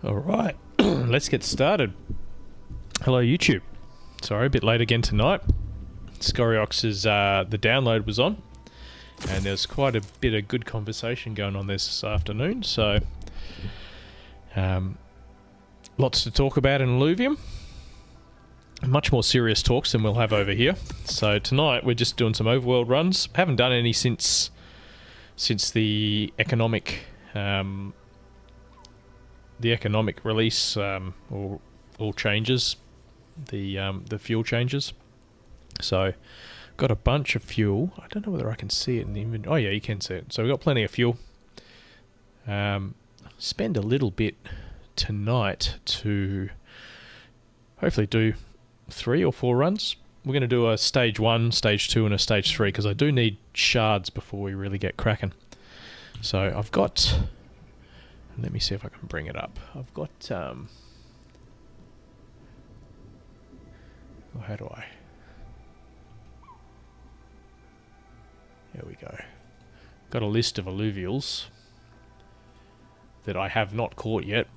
Alright, let's get started. Hello YouTube. Sorry, a bit late again tonight. Scoriox's, the download was on, and there's quite a bit of good conversation going on this afternoon, so lots to talk about in Illuvium. Much more serious talks than we'll have over here. So tonight we're just doing some overworld runs. Haven't done any since the economic release, or all changes, the fuel changes. So got a bunch of fuel. I don't know whether I can see it in the inventory. Oh yeah, you can see it. So we've got plenty of fuel. Spend a little bit tonight to hopefully do 3 or 4 runs. We're going to do a stage 1, stage 2 and a stage 3 because I do need shards before we really get cracking. So I've got, let me see if I can bring it up. I've got, well, how do I? There we go. Got a list of Illuvials that I have not caught yet.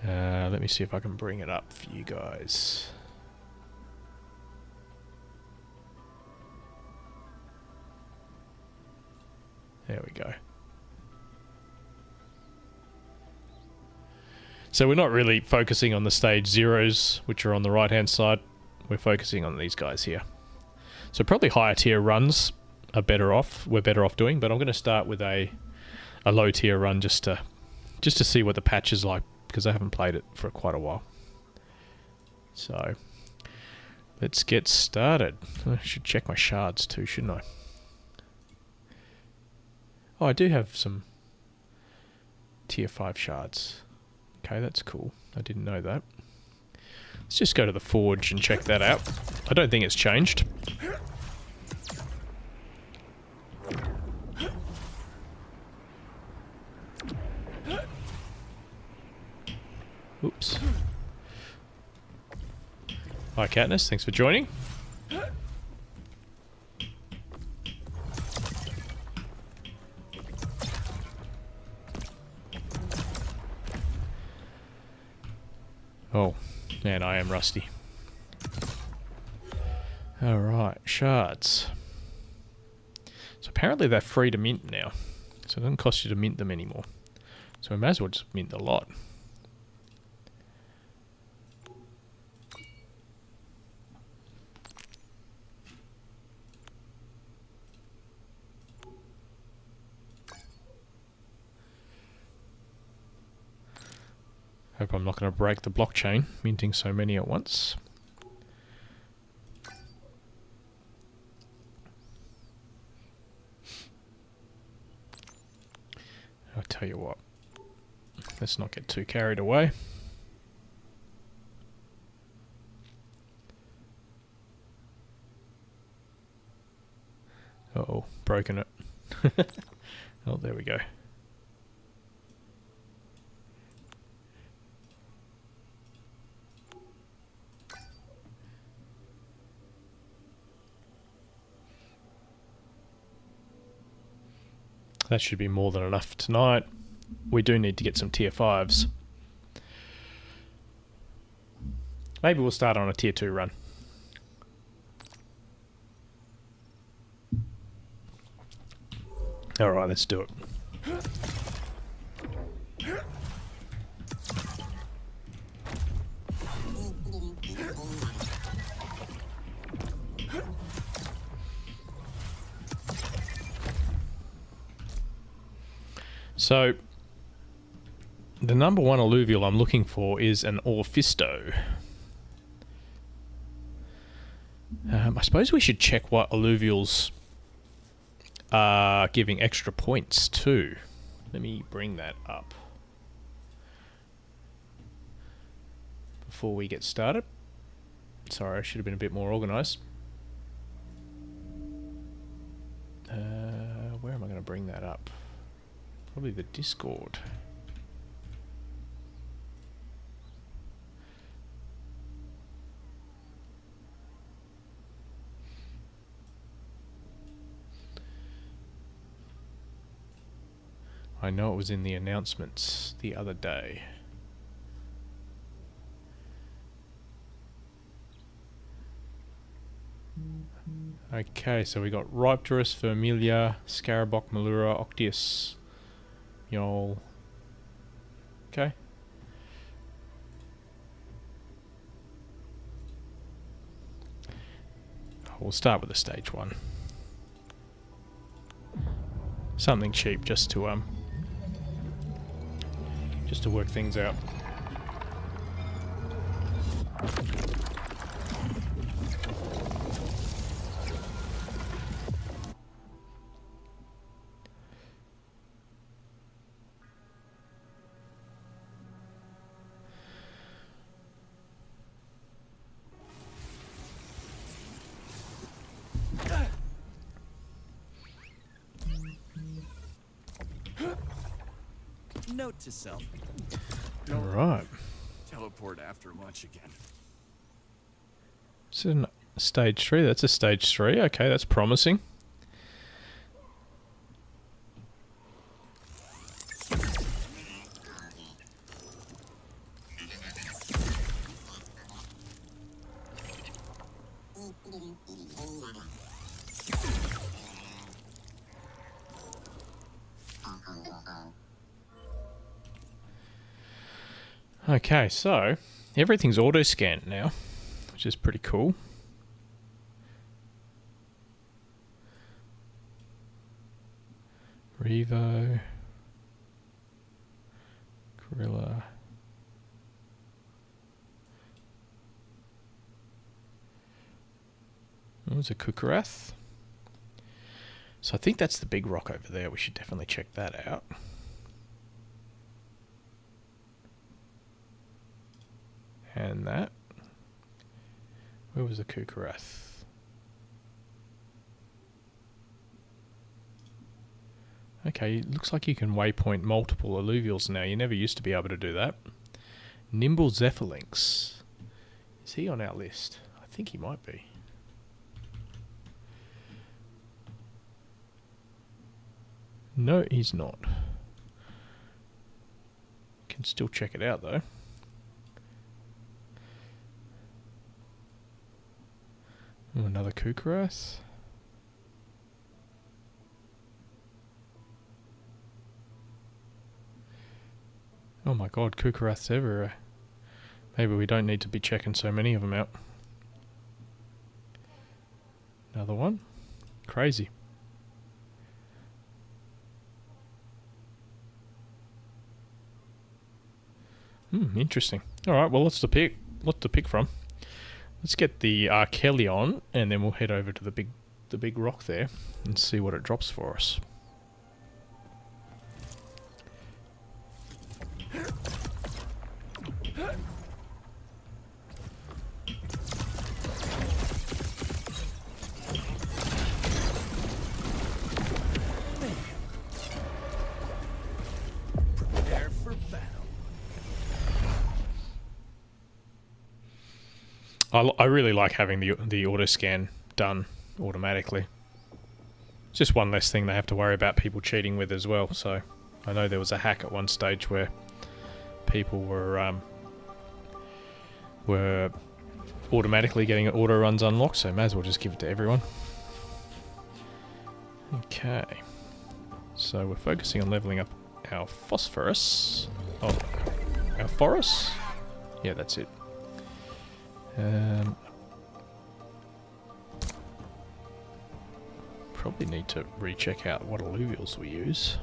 Let me see if I can bring it up for you guys. There we go. So we're not really focusing on the stage 0s, which are on the right hand side. We're focusing on these guys here. So probably higher tier runs are better off. We're better off doing, but I'm going to start with a low tier run just to see what the patch is like, because I haven't played it for quite a while. So let's get started. I should check my shards too, shouldn't I? Oh, I do have some tier 5 shards. Okay, that's cool. I didn't know that. Let's just go to the forge and check that out. I don't think it's changed. Oops. Hi Katniss, thanks for joining. Oh, man, I am rusty. Alright, shards. So apparently they're free to mint now. So it doesn't cost you to mint them anymore. So we may as well just mint a lot. Hope I'm not going to break the blockchain, minting so many at once. I'll tell you what, let's not get too carried away. Uh-oh, broken it. Oh, there we go. That should be more than enough tonight. We do need to get some tier 5s. Maybe we'll start on a tier 2 run. Alright, let's do it. So, the number 1 Illuvial I'm looking for is an Orphisto. I suppose we should check what Illuvials are giving extra points to. Let me bring that up before we get started. Sorry, I should have been a bit more organised. Where am I going to bring that up? Probably the Discord. I know it was in the announcements the other day. Okay, so we got Ripterus, Vermilia, Scarabok, Malura, Octius, Yol. Okay. We'll start with the stage 1. Something cheap just to work things out. Note to self. Alright. Teleport after lunch again. It's a stage 3. That's a stage 3. Okay, that's promising. Okay, so everything's auto-scanned now, which is pretty cool. Revo, Gorilla. Oh, it's a Kukarath. So I think that's the big rock over there. We should definitely check that out. And that. Where was the Kukarath? Okay, it looks like you can waypoint multiple Illuvials now. You never used to be able to do that. Nimble Zephyrlynx. Is he on our list? I think he might be. No, he's not. Can still check it out though. Oh, another Kukarath. Oh my god, Kukaraths everywhere. Maybe we don't need to be checking so many of them out. Another one. Crazy. Interesting. Alright, well what's to pick from? Let's get the Archelion and then we'll head over to the big rock there and see what it drops for us. Prepare for battle. I really like having the auto scan done automatically. It's just one less thing they have to worry about people cheating with as well. So I know there was a hack at one stage where people were automatically getting auto runs unlocked, so may as well just give it to everyone. Okay, so we're focusing on leveling up our phosphorus. Oh, our forest? Yeah, that's it. Probably need to recheck out what alluvials we use.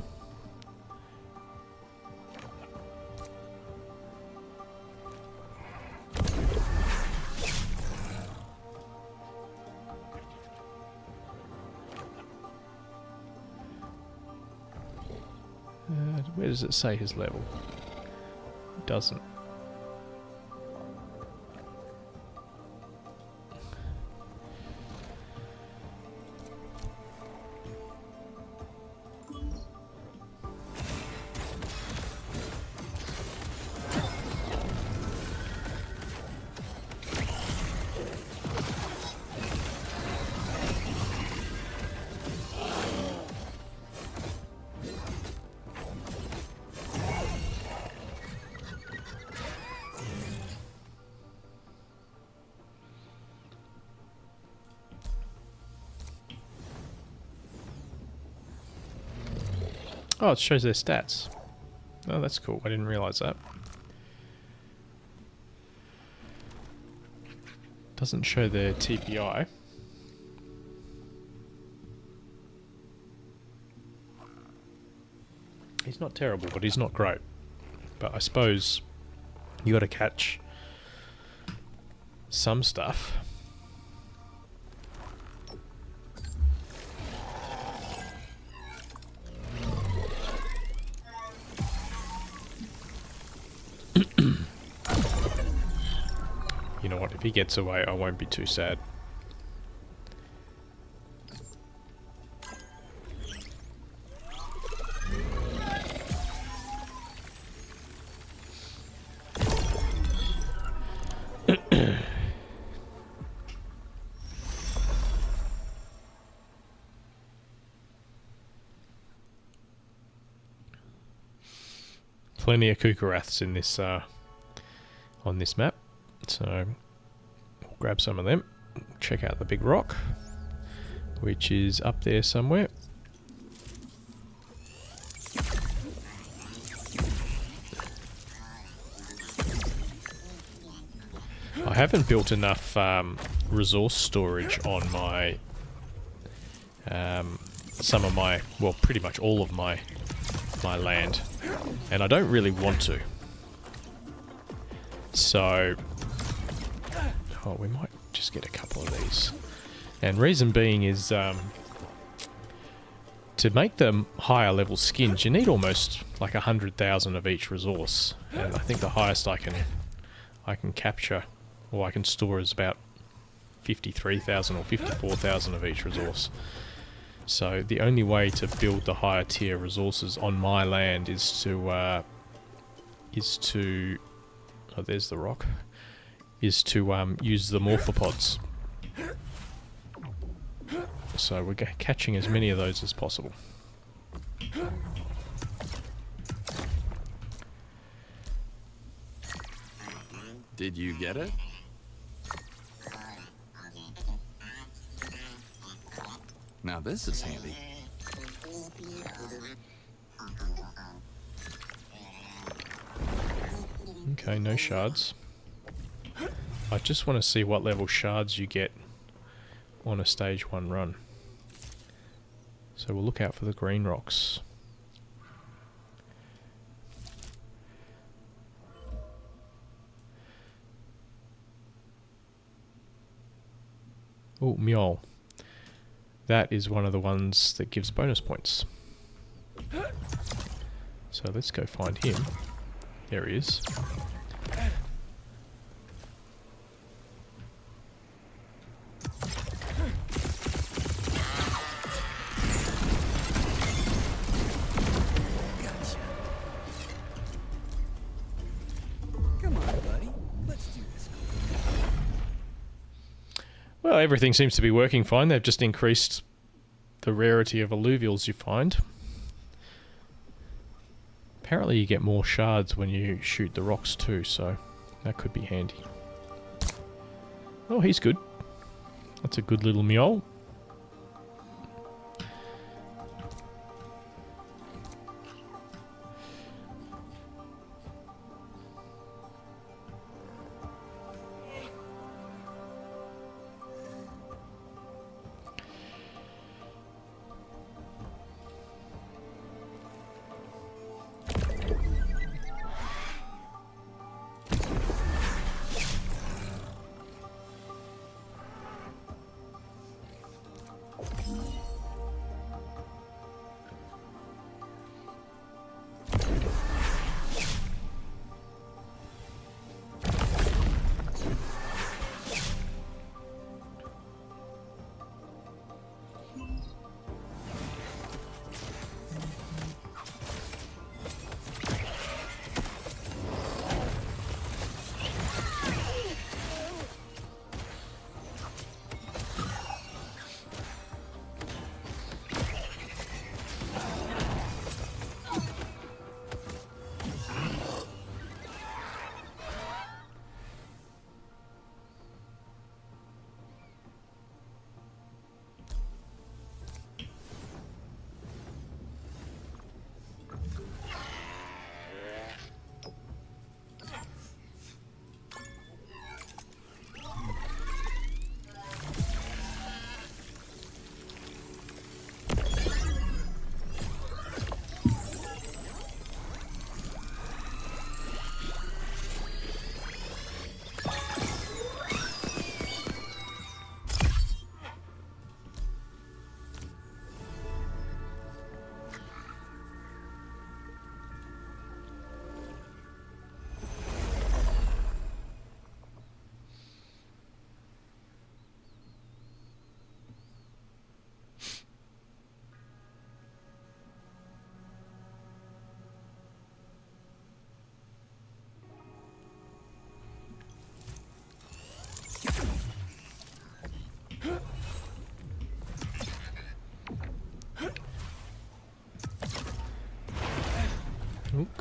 Where does it say his level? It doesn't. Oh, it shows their stats. Oh, that's cool. I didn't realize that. Doesn't show their TPI. He's not terrible, but he's not great. But I suppose you got to catch some stuff. You know what? If he gets away, I won't be too sad. Plenty of Kukuraths in this on this map, so we'll grab some of them. Check out the big rock, which is up there somewhere. I haven't built enough resource storage on my some of my, well, pretty much all of my land, and I don't really want to. So, oh, we might just get a couple of these. And reason being is to make them higher level skins, you need almost like 100,000 of each resource. And I think the highest I can capture, or I can store, is about 53,000 or 54,000 of each resource. So the only way to build the higher tier resources on my land is to oh, there's the rock, is to use the morphopods. So we're catching as many of those as possible. Did you get it? Now this is handy. Okay, no shards. I just want to see what level shards you get on a stage 1 run. So we'll look out for the green rocks. Oh, Mjol. That is one of the ones that gives bonus points. So let's go find him. There he is. Come on, buddy. Let's do this. Well, everything seems to be working fine. They've just increased the rarity of alluvials you find. Apparently you get more shards when you shoot the rocks too, so that could be handy. Oh, he's good. That's a good little mule.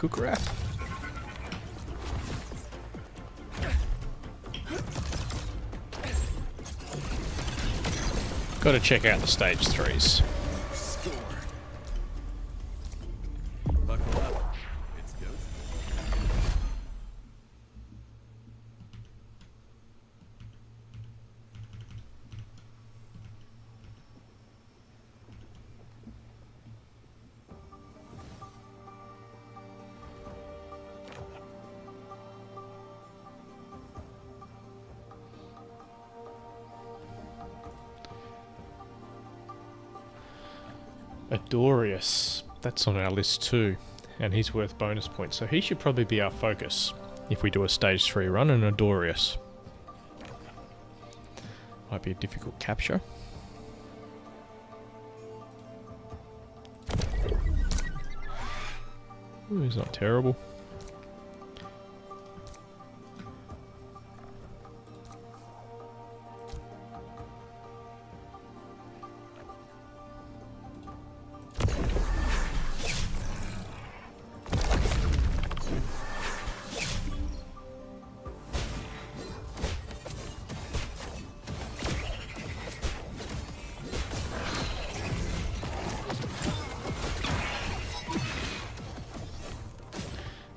Kukrath. Got to check out the stage 3s. Score. Buckle up. It's go. Adorius. That's on our list too. And he's worth bonus points. So he should probably be our focus if we do a stage 3 run, and Adorius. Might be a difficult capture. Ooh, he's not terrible.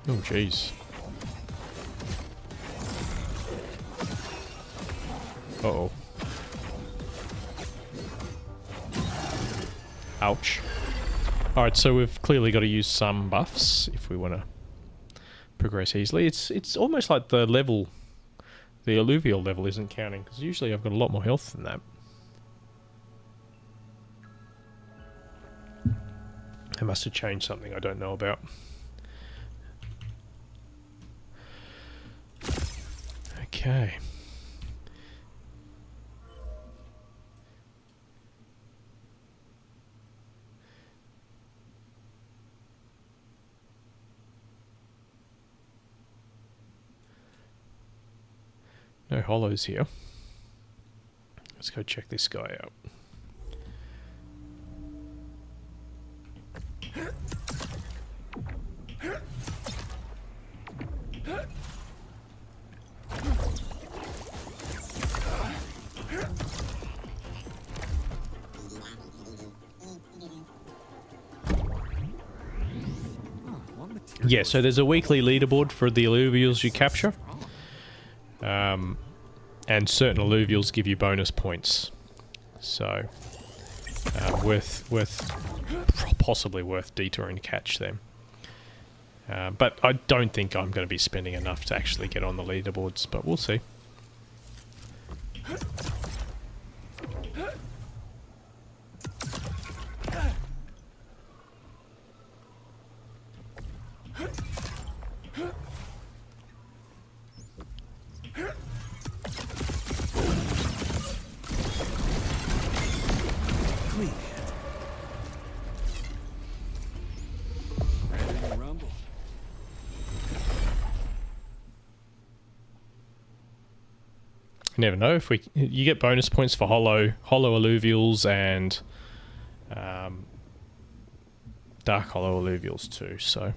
Oh, jeez. Uh-oh. Ouch. Alright, so we've clearly got to use some buffs if we want to progress easily. It's almost like the level, the Illuvial level isn't counting, because usually I've got a lot more health than that. They must have changed something I don't know about. Okay. No hollows here. Let's go check this guy out. Yeah, so there's a weekly leaderboard for the Illuvials you capture. And certain Illuvials give you bonus points. So, possibly worth detouring to catch them. But I don't think I'm going to be spending enough to actually get on the leaderboards, but we'll see. You never know if you get bonus points for hollow Illuvials and dark hollow Illuvials too. So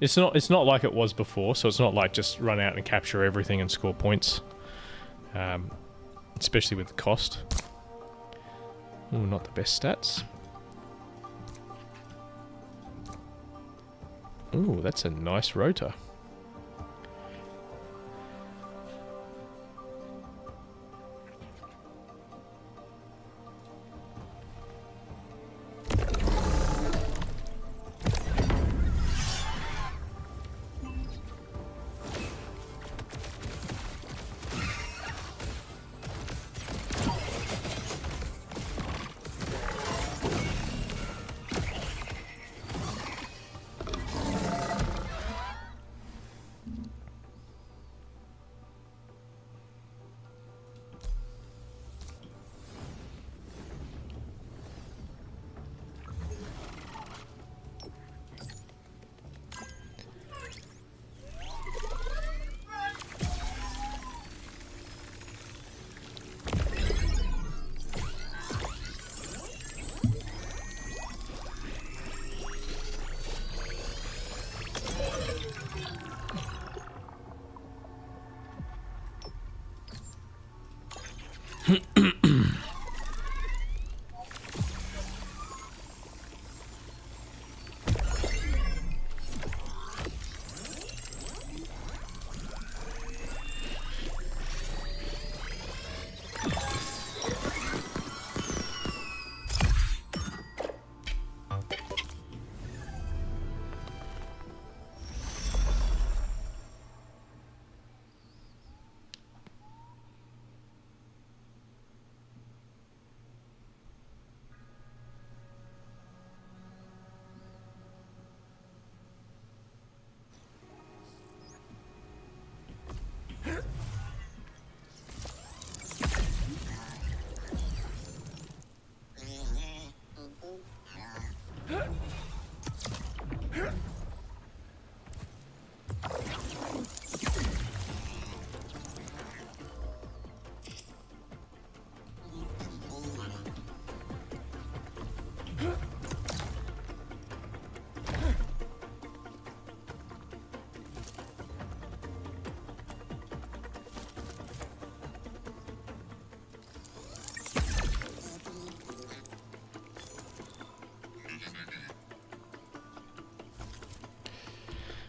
it's not like it was before. So it's not like just run out and capture everything and score points, especially with the cost. Ooh, not the best stats. Ooh, that's a nice rotor.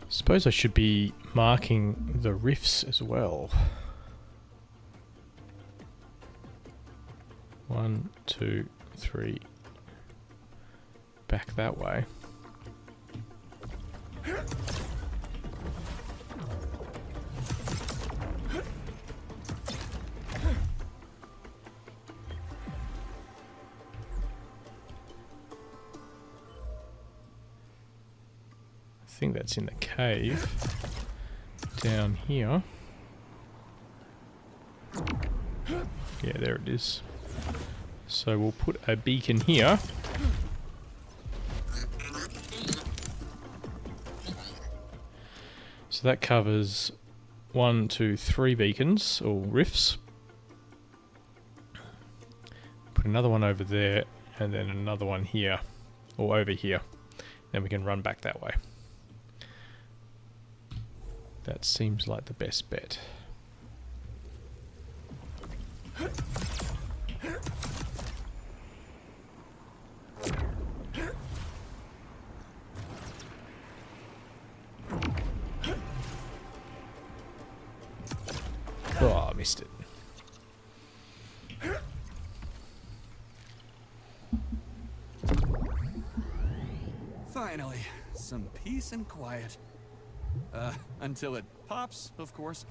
Suppose I should be marking the rifts as well. 1, 2, 3. Back that way. I think that's in the cave down here. Yeah, there it is. So we'll put a beacon here. So that covers 1, 2, 3 beacons or rifts. Put another one over there and then another one here or over here. Then we can run back that way. That seems like the best bet. Oh, I missed it. Finally, some peace and quiet. Until it pops, of course.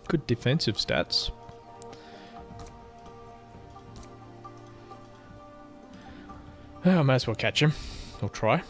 Good defensive stats. I might as well catch him. I'll try.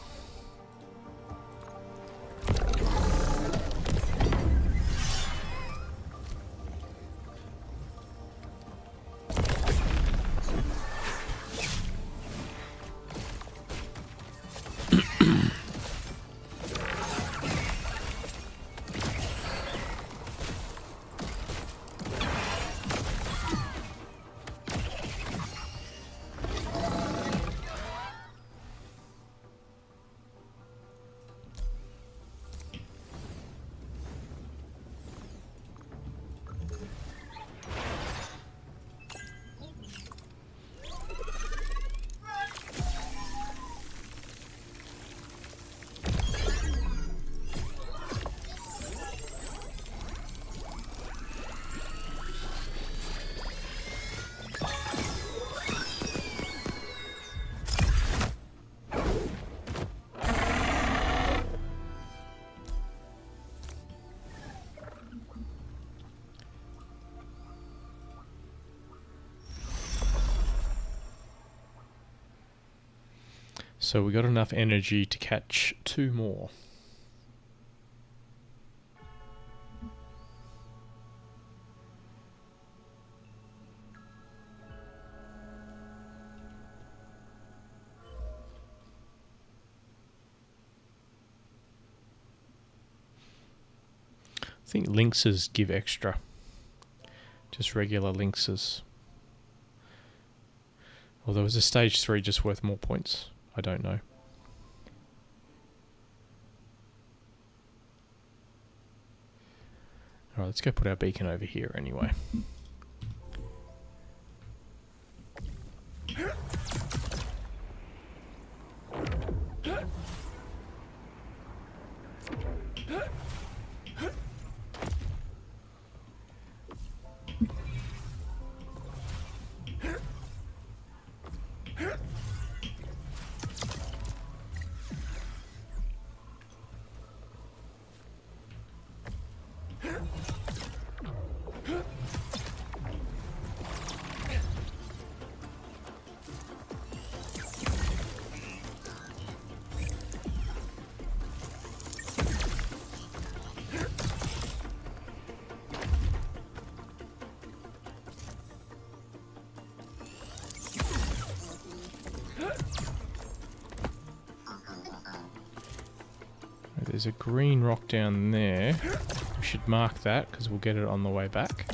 So we got enough energy to catch 2 more. I think lynxes give extra. Just regular lynxes. Although is a stage 3 just worth more points? I don't know. Alright, let's go put our beacon over here anyway. There's a green rock down there. We should mark that because we'll get it on the way back.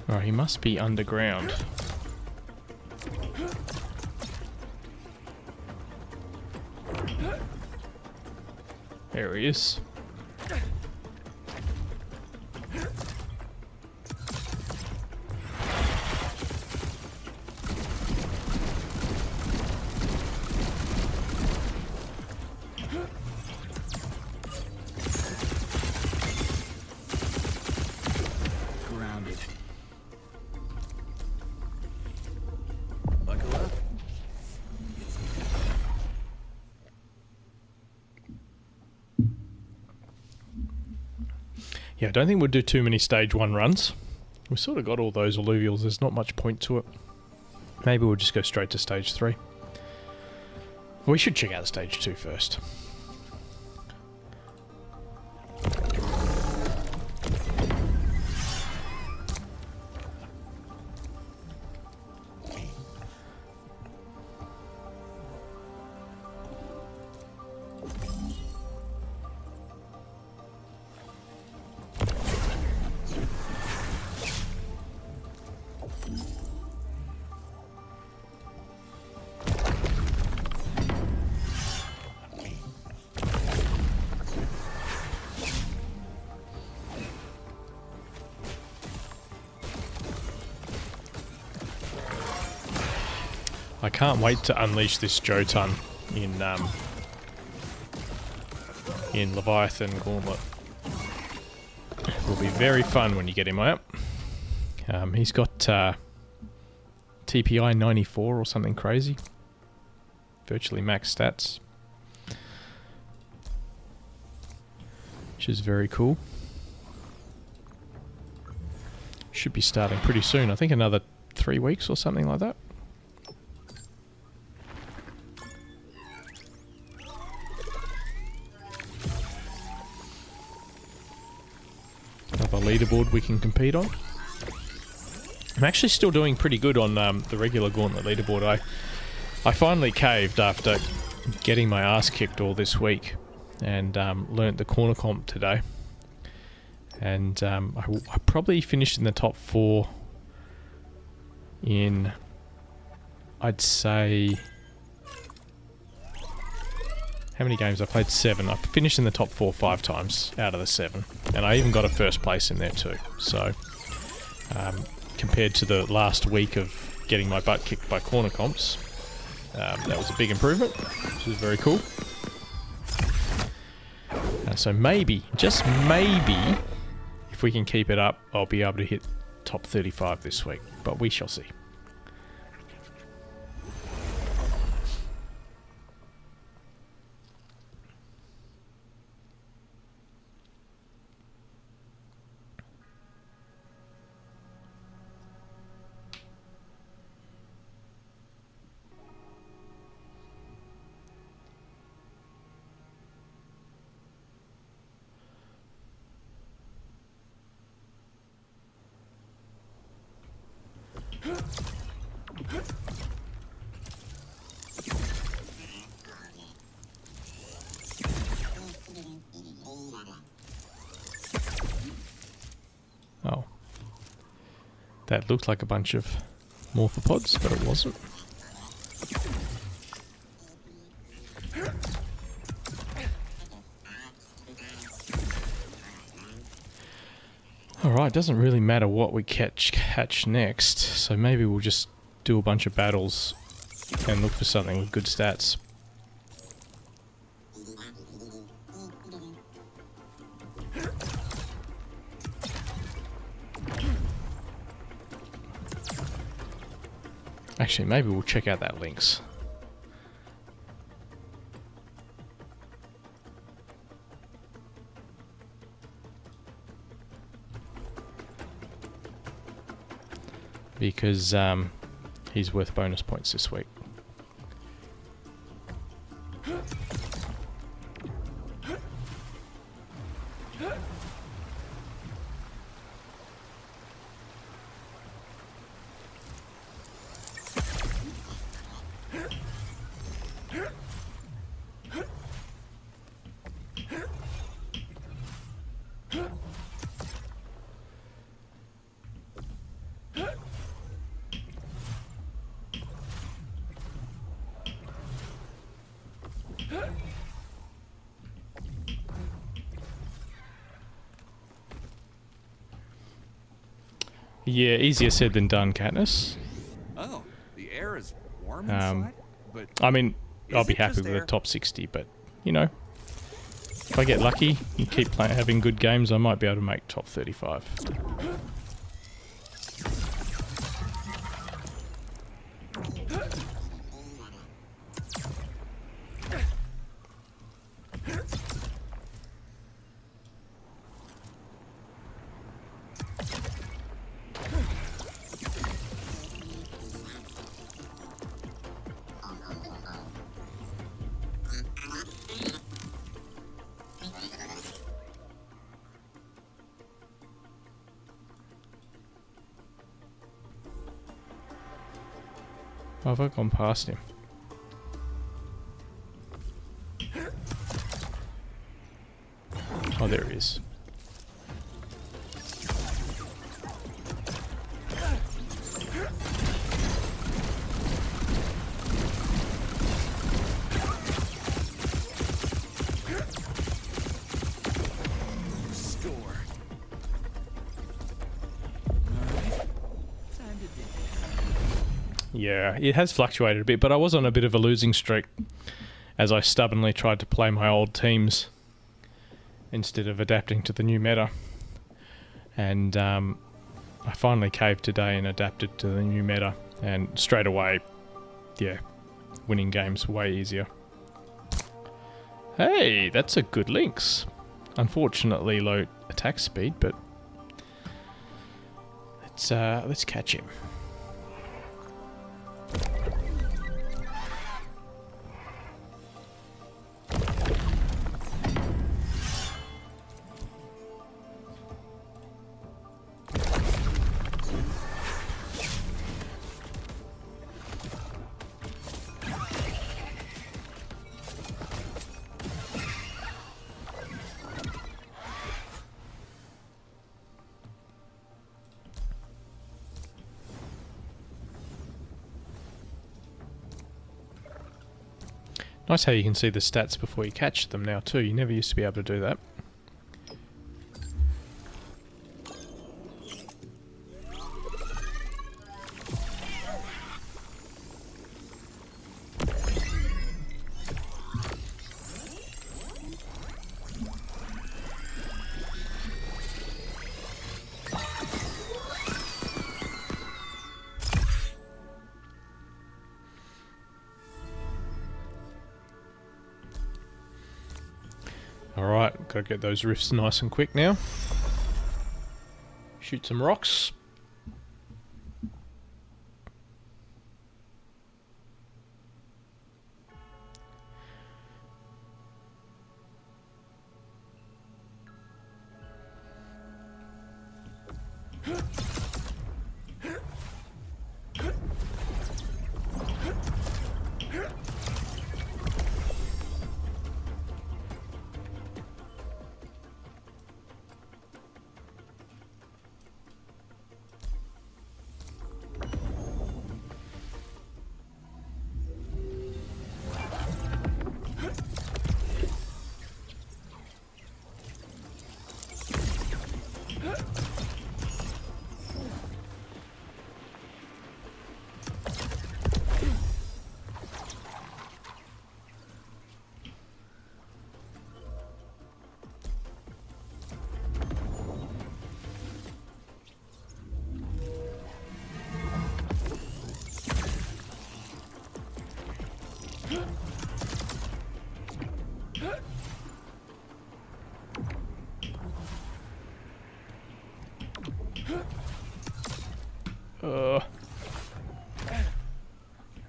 Oh, he must be underground. There he is. Yeah, I don't think we'll do too many stage 1 runs. We've sort of got all those alluvials, there's not much point to it. Maybe we'll just go straight to stage 3. We should check out stage 2 first. I can't wait to unleash this Jotun in Leviathan Gauntlet. It will be very fun when you get him out. He's got TPI 94 or something crazy. Virtually max stats. Which is very cool. Should be starting pretty soon. I think another 3 weeks or something like that. Another leaderboard we can compete on. I'm actually still doing pretty good on the regular Gauntlet leaderboard. I finally caved after getting my ass kicked all this week and learnt the corner comp today. And I probably finished in the top 4 in, I'd say, how many games? I played 7. I finished in the top 4 5 times out of the 7. And I even got a first place in there too. So, compared to the last week of getting my butt kicked by corner comps, that was a big improvement, which is very cool. So maybe, just maybe, if we can keep it up, I'll be able to hit top 35 this week. But we shall see. Oh. That looked like a bunch of morphopods, but it wasn't. Alright, doesn't really matter what we catch next, so maybe we'll just do a bunch of battles and look for something with good stats. Actually, maybe we'll check out that links. Because he's worth bonus points this week. Yeah, easier said than done, Katniss. Oh, the air is warm inside, but I mean, I'll be happy just with air? a top 60, but, you know, if I get lucky and keep having good games, I might be able to make top 35. Oh, have I gone past him? Oh, there he is. Yeah, it has fluctuated a bit, but I was on a bit of a losing streak as I stubbornly tried to play my old teams instead of adapting to the new meta. And I finally caved today and adapted to the new meta, and straight away, yeah, winning games way easier. Hey, that's a good lynx. Unfortunately low attack speed, but let's catch him. Nice how you can see the stats before you catch them now too. You never used to be able to do that. Alright, gotta get those rifts nice and quick now. Shoot some rocks.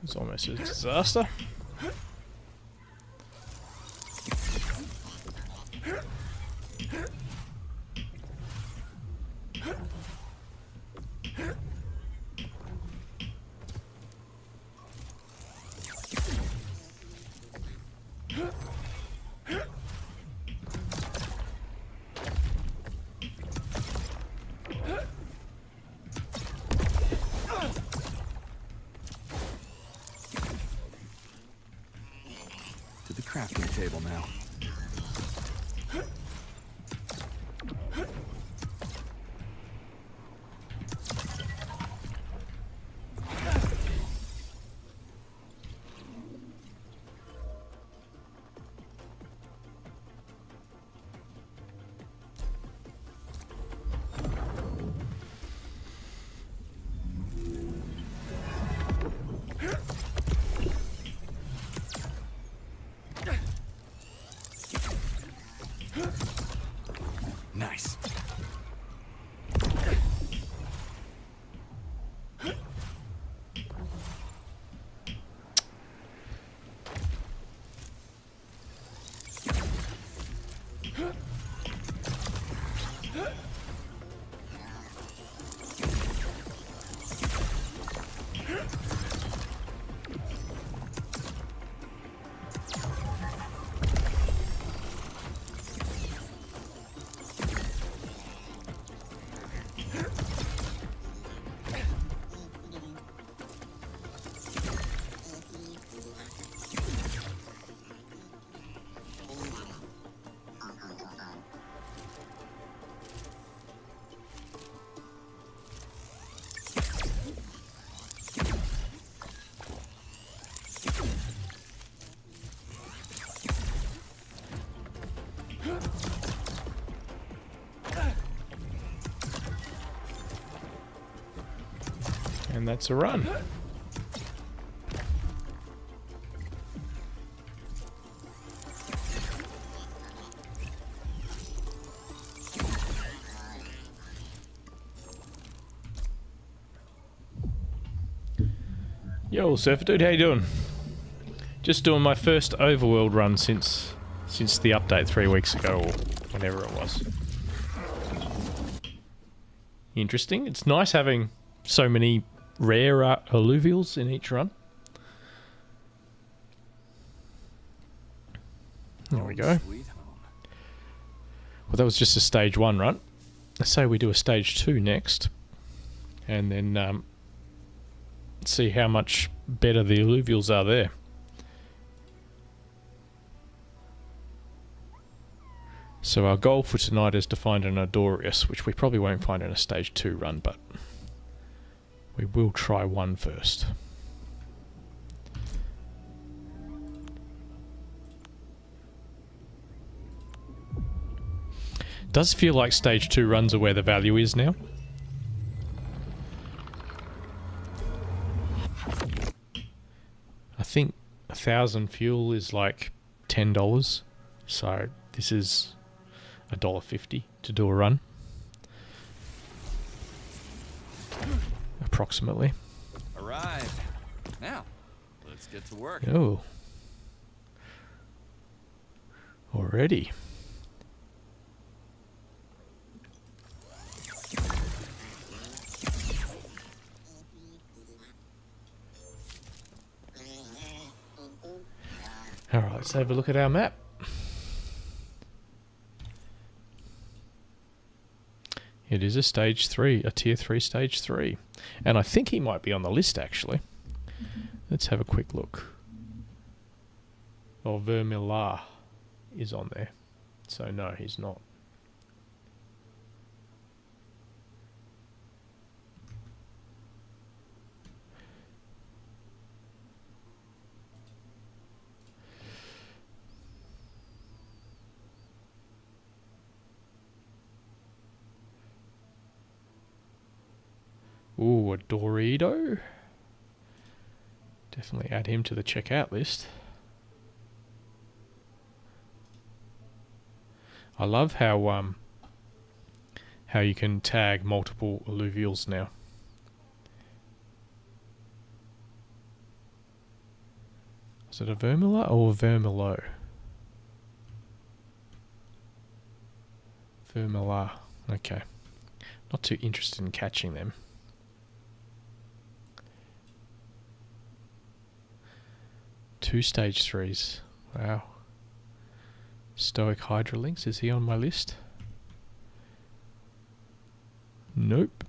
It's almost a disaster. Crafting table now. And that's a run. Yo, Surfer Dude, how you doing? Just doing my first Overworld run since the update 3 weeks ago, or whenever it was. Interesting. It's nice having so many rare Illuvials in each run. There we go. Well, that was just a stage 1 run. Let's say we do a stage 2 next. And then see how much better the Illuvials are there. So our goal for tonight is to find an Adorius, which we probably won't find in a stage 2 run, but we will try one first. Does feel like stage 2 runs are where the value is now. I think 1,000 fuel is like $10, so this is $1.50 to do a run, approximately. Arrived. Now, let's get to work. Oh, already. All right, let's have a look at our map. It is a stage 3, a tier 3 stage 3. And I think he might be on the list, actually. Let's have a quick look. Oh, Vermillar is on there. So no, he's not. Ooh, a Dorito. Definitely add him to the checkout list. I love how you can tag multiple Illuvials now. Is it a Vermillar or a Vermilo? Vermillar. Okay. Not too interested in catching them. Two stage 3s. Wow. Stoic Hydralinks, is he on my list? Nope.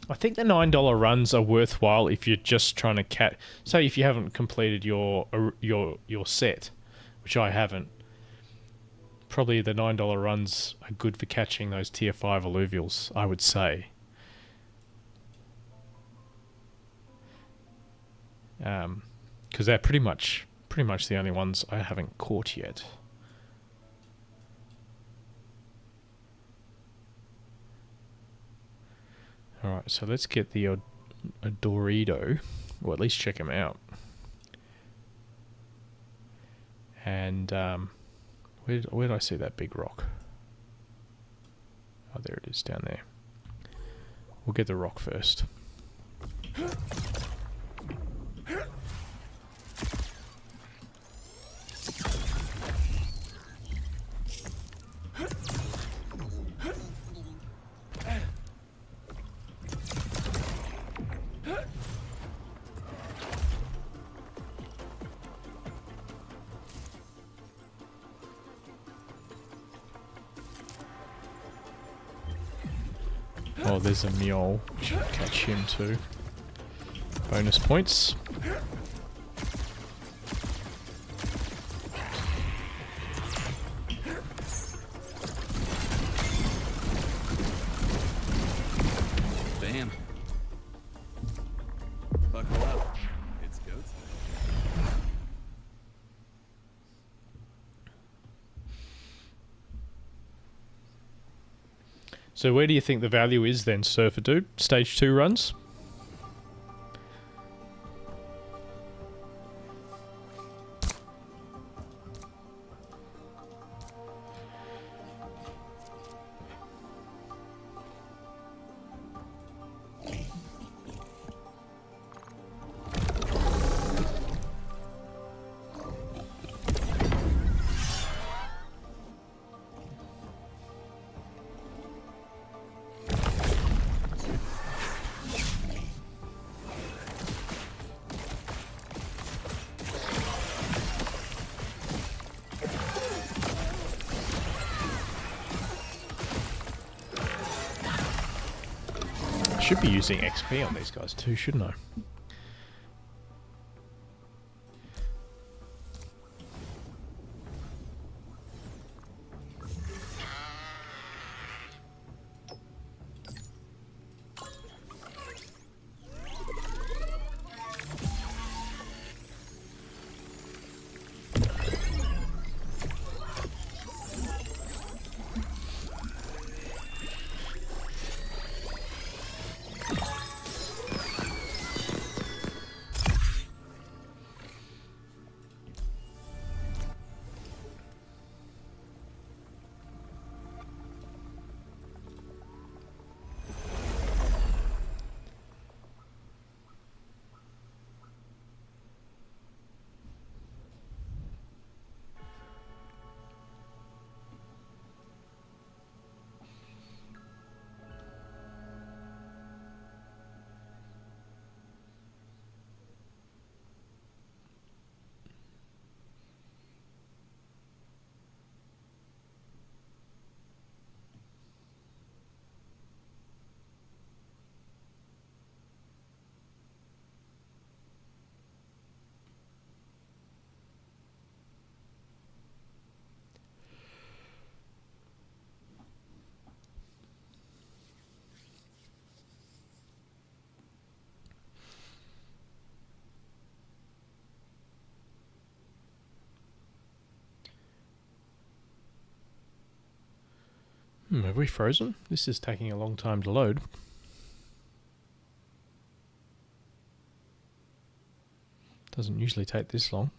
I think the $9 runs are worthwhile if you're just trying to say if you haven't completed your set, which I haven't. Probably the $9 runs are good for catching those tier 5 Illuvials, I would say. Because they're pretty much the only ones I haven't caught yet. Alright, so let's get a Dorito, or at least check him out. And where did I see that big rock? Oh, there it is, down there. We'll get the rock first. Oh, there's a mule. Should catch him too. Bonus points. Bam. Buckle up. It's go time. So where do you think the value is then, Surfer Dude? Stage 2 runs? Should be using XP on these guys too, shouldn't I? Have we frozen? This is taking a long time to load. Doesn't usually take this long.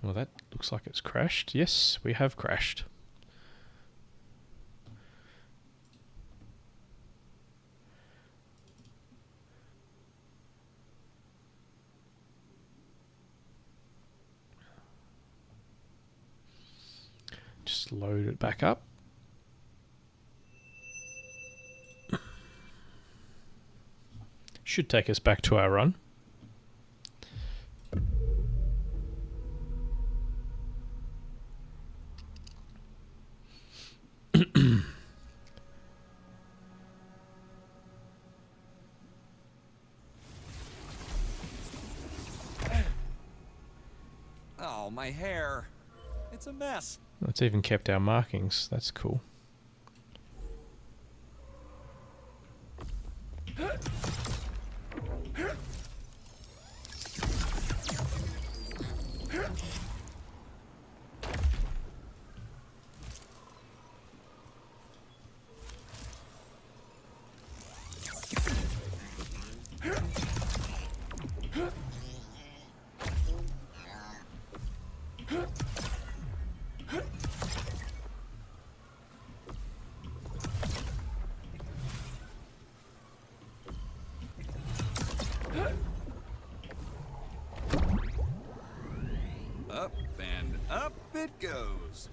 Well, that looks like it's crashed. Yes, we have crashed. Just load it back up. Should take us back to our run. Oh, my hair. It's a mess. It's even kept our markings. That's cool. Up and up it goes.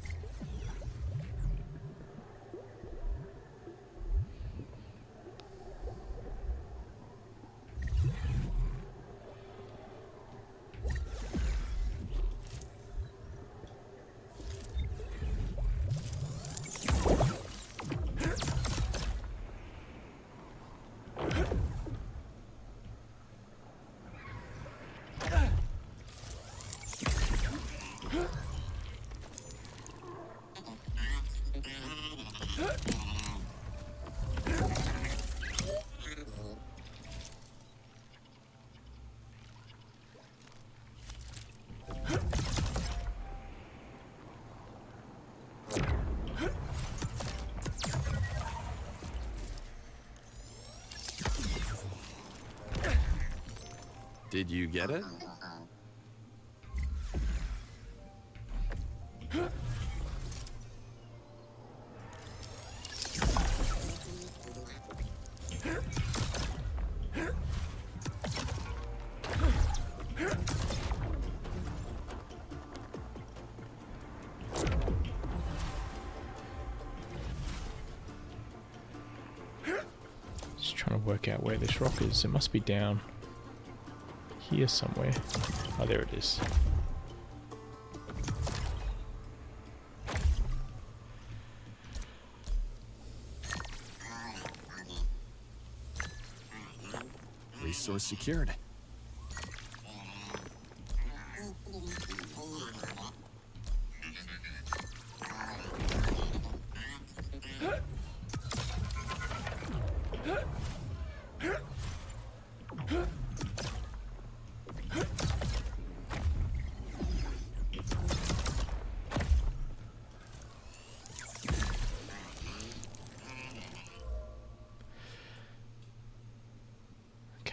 Did you get it? Just trying to work out where this rock is. It must be down here somewhere. Oh, there it is. Resource secured.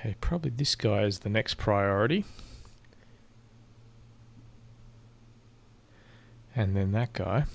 Okay, probably this guy is the next priority. And then that guy.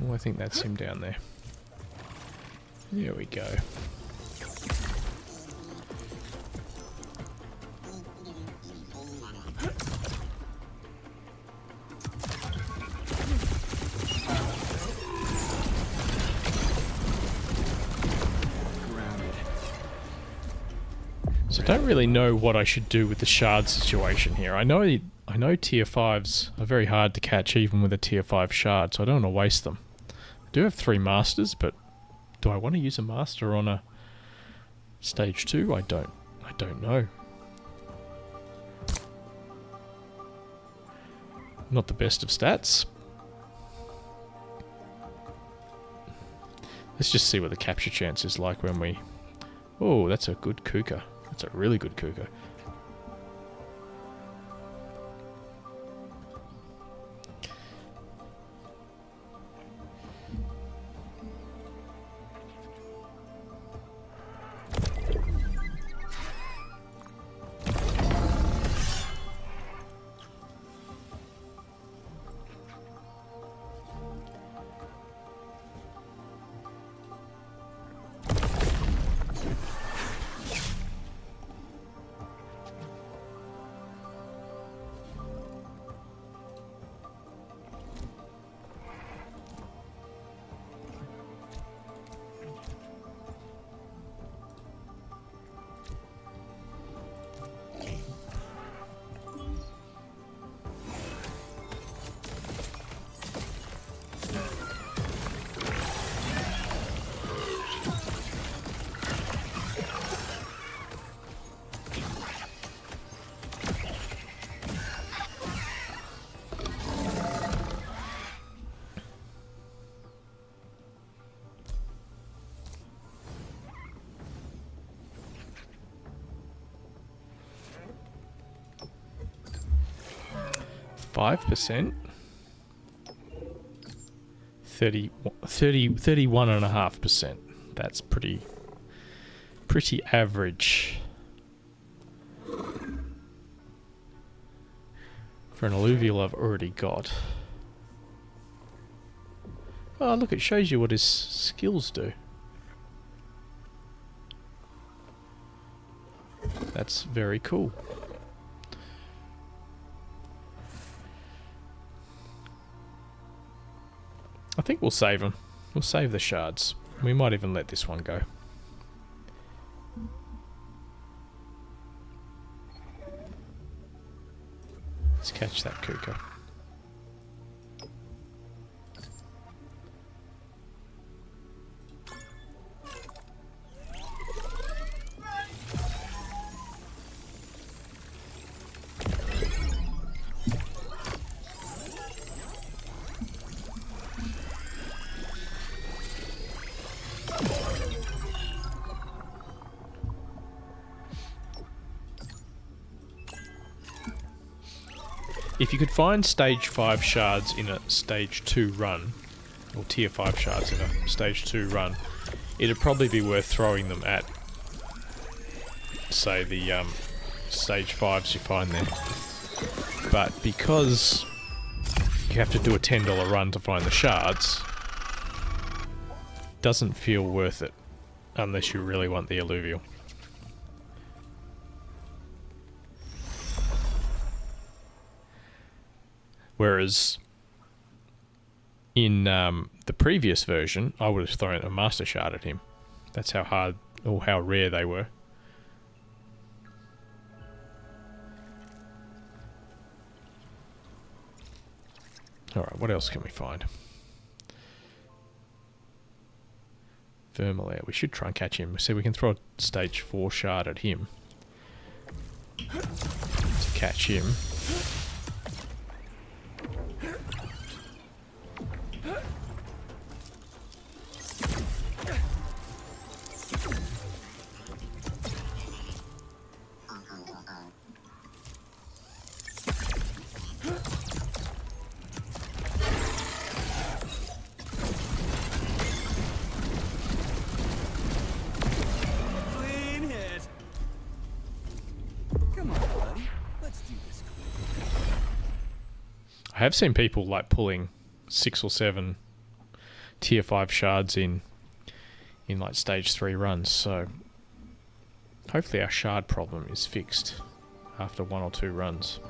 Oh, I think that's him down there. There we go. So I don't really know what I should do with the shard situation here. I know tier 5s are very hard to catch even with a tier 5 shard, so I don't want to waste them. I do have 3 masters, but do I want to use a master on a stage 2? I don't know. Not the best of stats. Let's just see what the capture chance is like when we... Oh, that's a good Kuka. That's a really good Kuka. Five percent, 31.5%. That's pretty average for an alluvial I've already got. Oh, look, it shows you what his skills do. That's very cool. I think we'll save them. We'll save the shards. We might even let this one go. Let's catch that Kuka. If you could find stage 5 shards in a stage 2 run, or tier 5 shards in a stage 2 run, it'd probably be worth throwing them at, say, the stage 5s you find there. But because you have to do a $10 run to find the shards, doesn't feel worth it unless you really want the Illuvial. Whereas in the previous version, I would have thrown a Master Shard at him. That's how hard or how rare they were. Alright, what else can we find? Vermalair. We should try and catch him. So we can throw a stage 4 shard at him to catch him. I have seen people like pulling 6 or 7 tier 5 shards in like stage 3 runs, so hopefully our shard problem is fixed after 1 or 2 runs.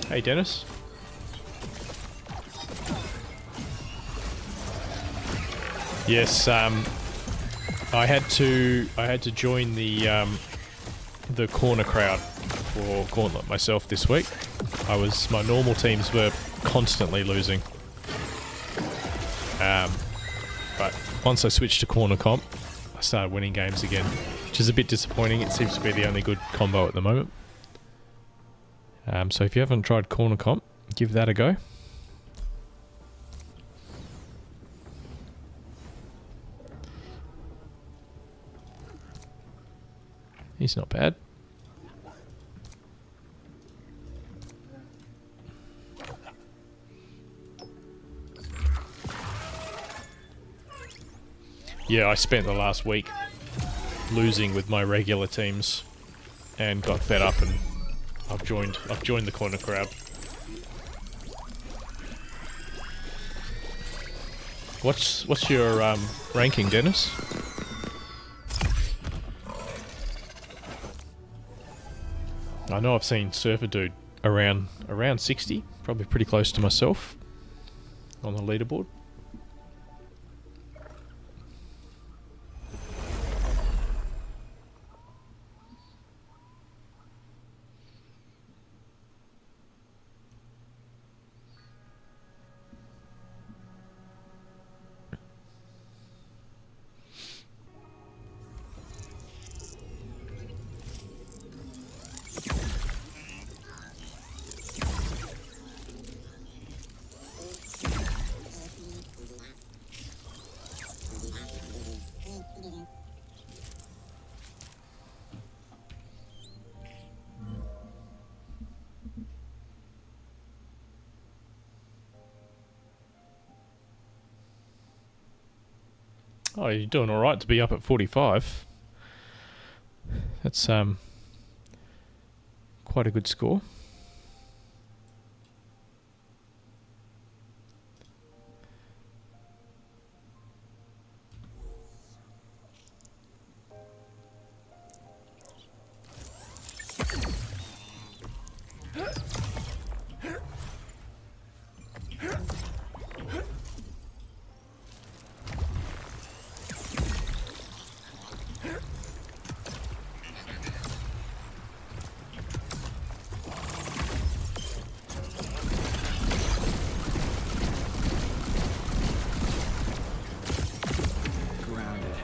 Hey Dennis. Yes, I had to join the corner crowd for Gauntlet myself this week. My normal teams were constantly losing. But once I switched to corner comp, I started winning games again, which is a bit disappointing. It seems to be the only good combo at the moment. So if you haven't tried corner comp, give that a go. He's not bad. Yeah, I spent the last week losing with my regular teams and got fed up, and I've joined the corner crowd. What's your ranking, Dennis? I know I've seen Surfer Dude around 60, probably pretty close to myself on the leaderboard. Oh, you're doing all right to be up at 45. That's quite a good score. Grounded.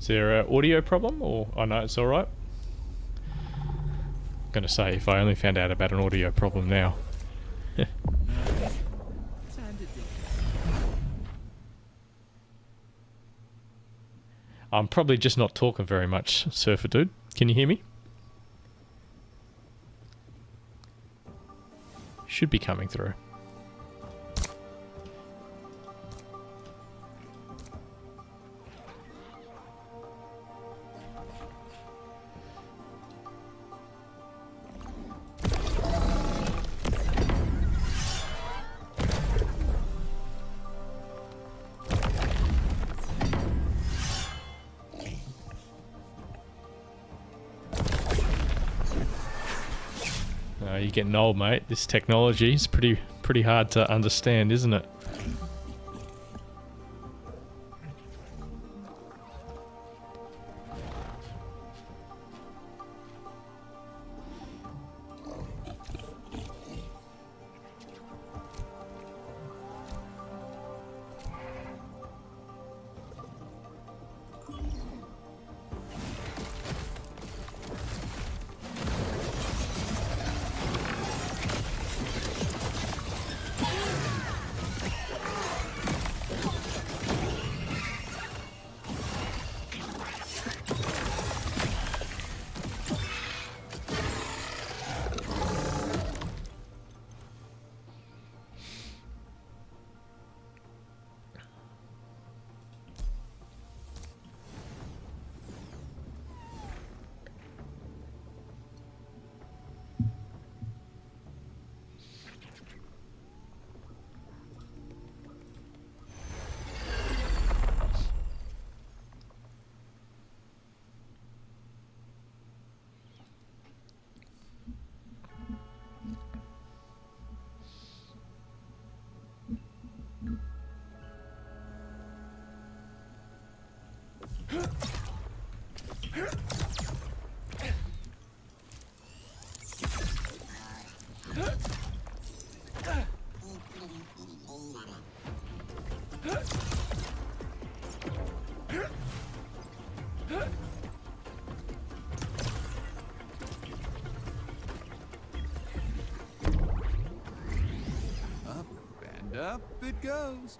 Is there an audio problem, or oh no, it's all right. I'm gonna say if I only found out about an audio problem now. Time to dig. I'm probably just not talking very much, Surfer Dude. Can you hear me? Should be coming through. You're getting old, mate. This technology is pretty hard to understand, isn't it? Up and up it goes.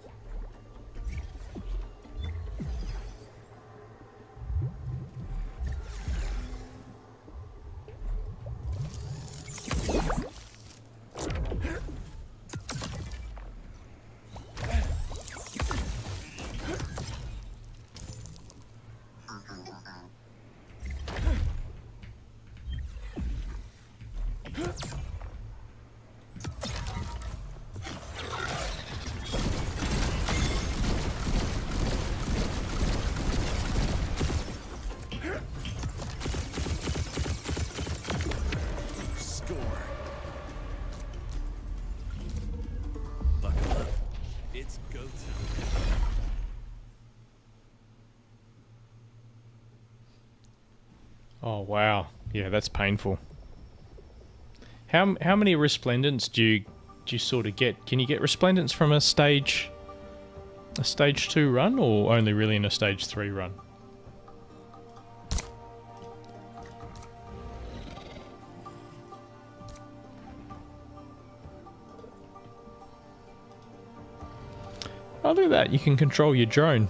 Score. Buckle up. It's go time. Oh wow, yeah, that's painful. How many resplendents do you sort of get? Can you get resplendents from a stage 2 run, or only really in a stage 3 run? Oh, look at that! You can control your drone,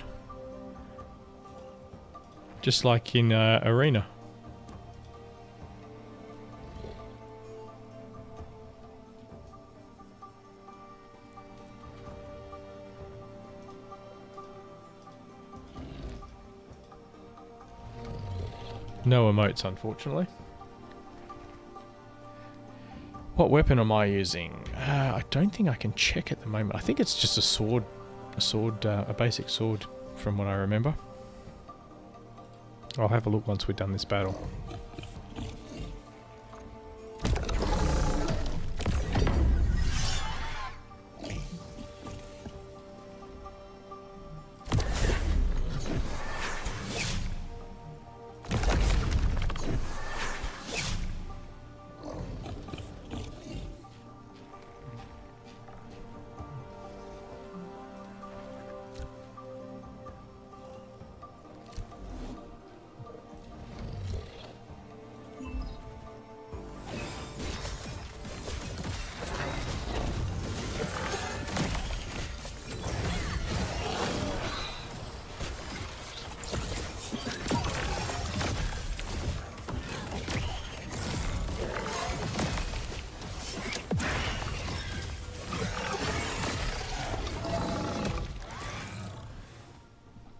just like in Arena. No emotes, unfortunately. What weapon am I using? I don't think I can check at the moment. I think it's just a sword. A basic sword, from what I remember. I'll have a look once we've done this battle.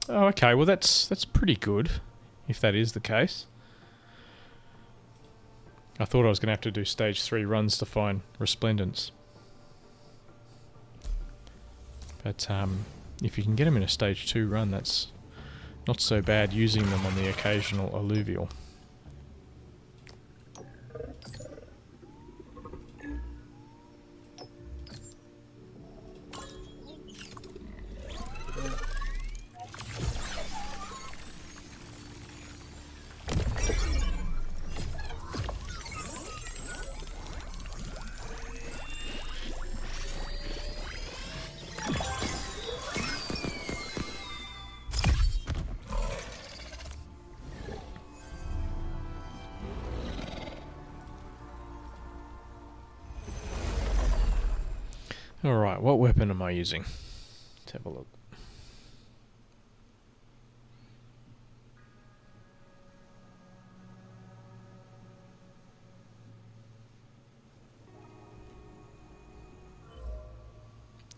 Oh, okay. Well, that's pretty good, if that is the case. I thought I was going to have to do stage 3 runs to find resplendence. But if you can get them in a stage 2 run, that's not so bad using them on the occasional Illuvial. Alright, what weapon am I using? Let's have a look.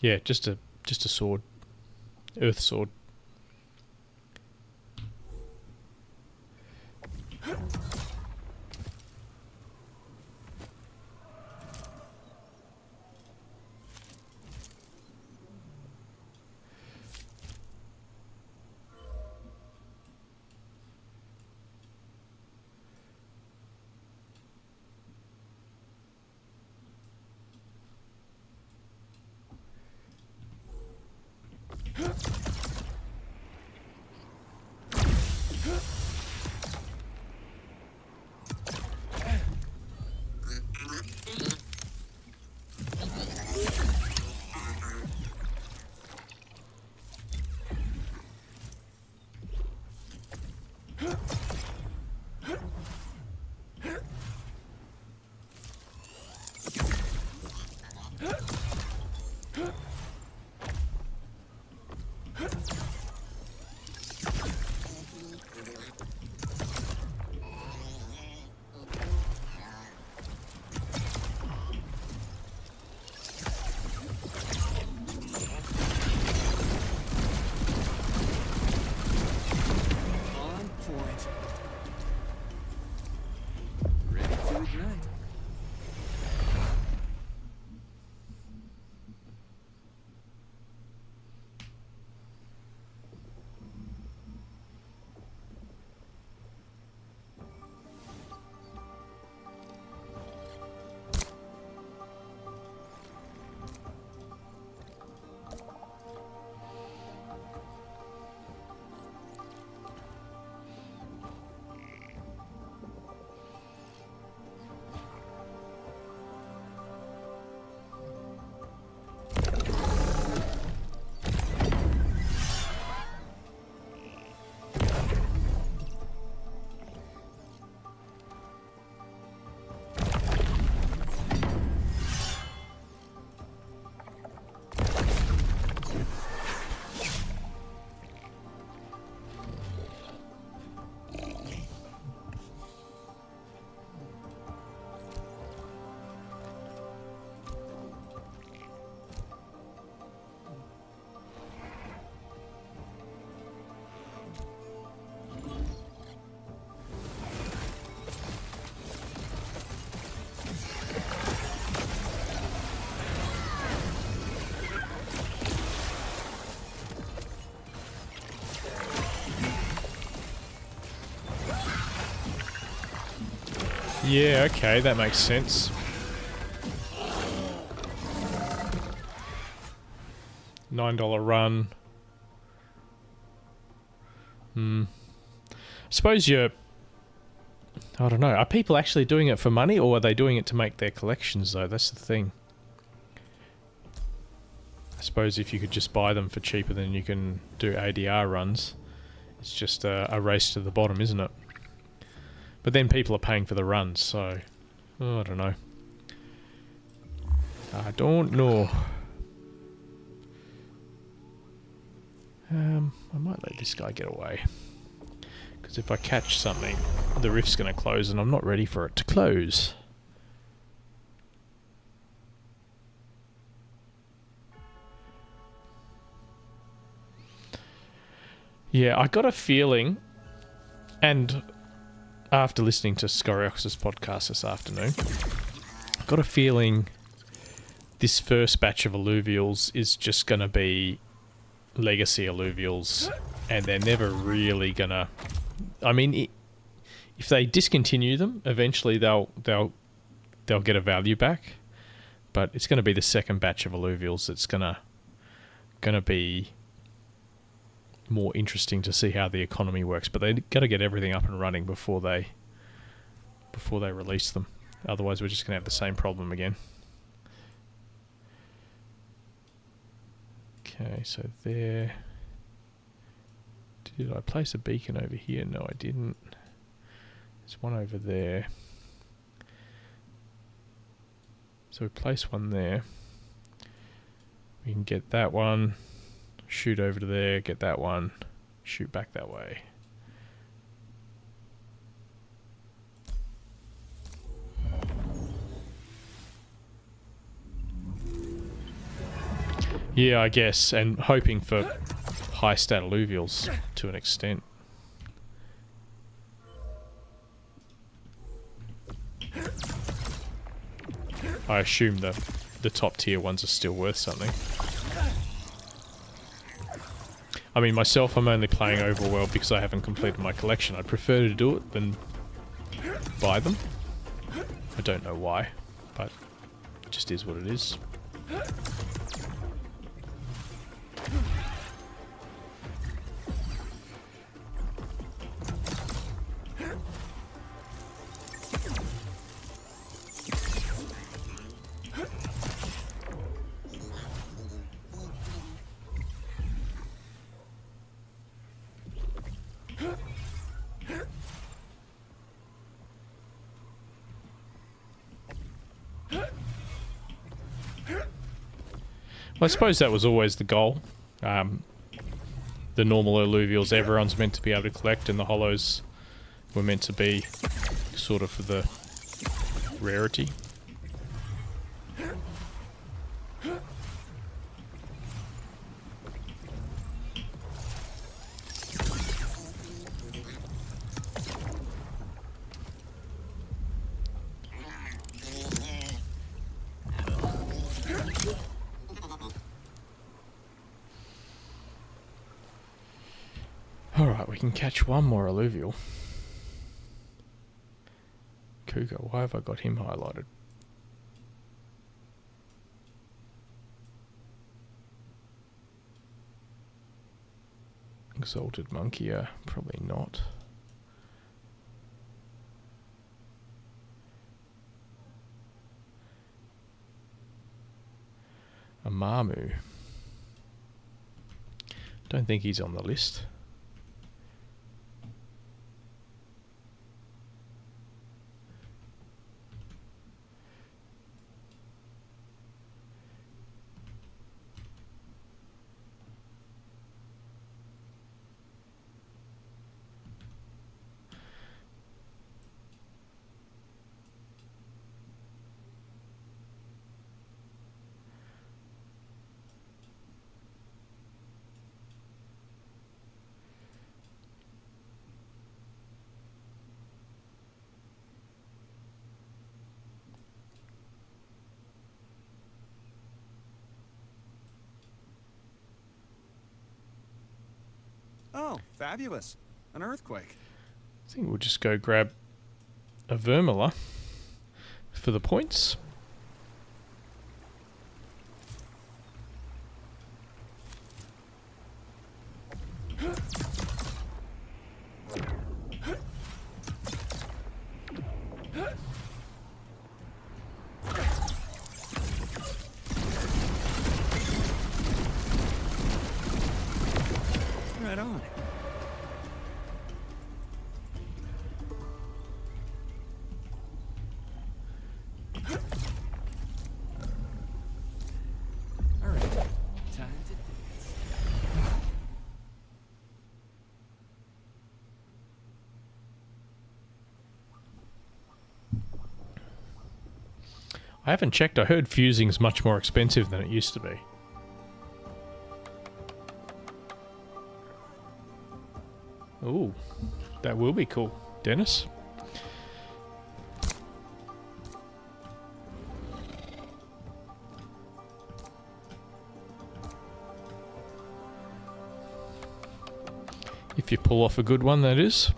Yeah, just a sword. Earth sword. Yeah, okay, that makes sense. $9 run. I suppose you're... I don't know. Are people actually doing it for money, or are they doing it to make their collections, though? That's the thing. I suppose if you could just buy them for cheaper than you can do ADR runs, it's just a race to the bottom, isn't it? But then people are paying for the runs, so... Oh, I don't know. I don't know. I might let this guy get away. Because if I catch something, the rift's going to close and I'm not ready for it to close. Yeah, I got a feeling, and after listening to Scoriox's podcast this afternoon, I got a feeling this first batch of Illuvials is just going to be legacy Illuvials, and they're never really going to... I mean, if they discontinue them, eventually they'll get a value back, but it's going to be the second batch of Illuvials that's going to be more interesting to see how the economy works. But they got to get everything up and running before they release them. Otherwise, we're just going to have the same problem again. Okay, so there. Did I place a beacon over here? No, I didn't. There's one over there. So we place one there. We can get that one, shoot over to there, get that one, shoot back that way. Yeah, I guess, and hoping for high stat Illuvials to an extent. I assume the top tier ones are still worth something. I mean, myself, I'm only playing Overworld because I haven't completed my collection. I'd prefer to do it than buy them. I don't know why, but it just is what it is. Well, I suppose that was always the goal. The normal Illuvials everyone's meant to be able to collect, and the hollows were meant to be sort of for the rarity. Alright, we can catch one more Illuvial. Cougar, why have I got him highlighted? Exalted Monkey, probably not. A Mamu. Don't think he's on the list. Oh, fabulous. An earthquake. I think we'll just go grab a Vermila. for the points. Right on. All right, time to dance. I haven't checked. I heard fusing's much more expensive than it used to be. Ooh, that will be cool. Dennis? If you pull off a good one, that is.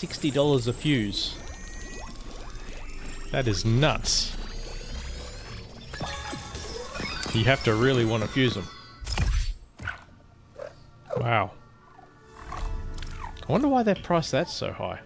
$60 a fuse. That is nuts. You have to really want to fuse them. Wow. I wonder why they priced that so high.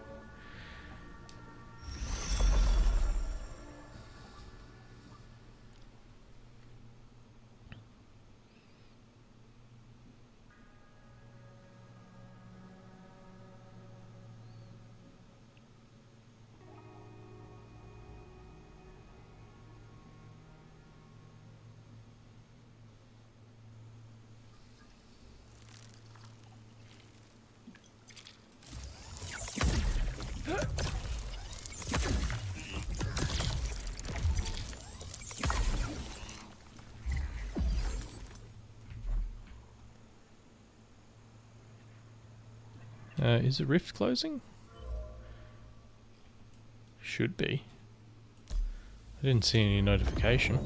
Is the rift closing? Should be. I didn't see any notification.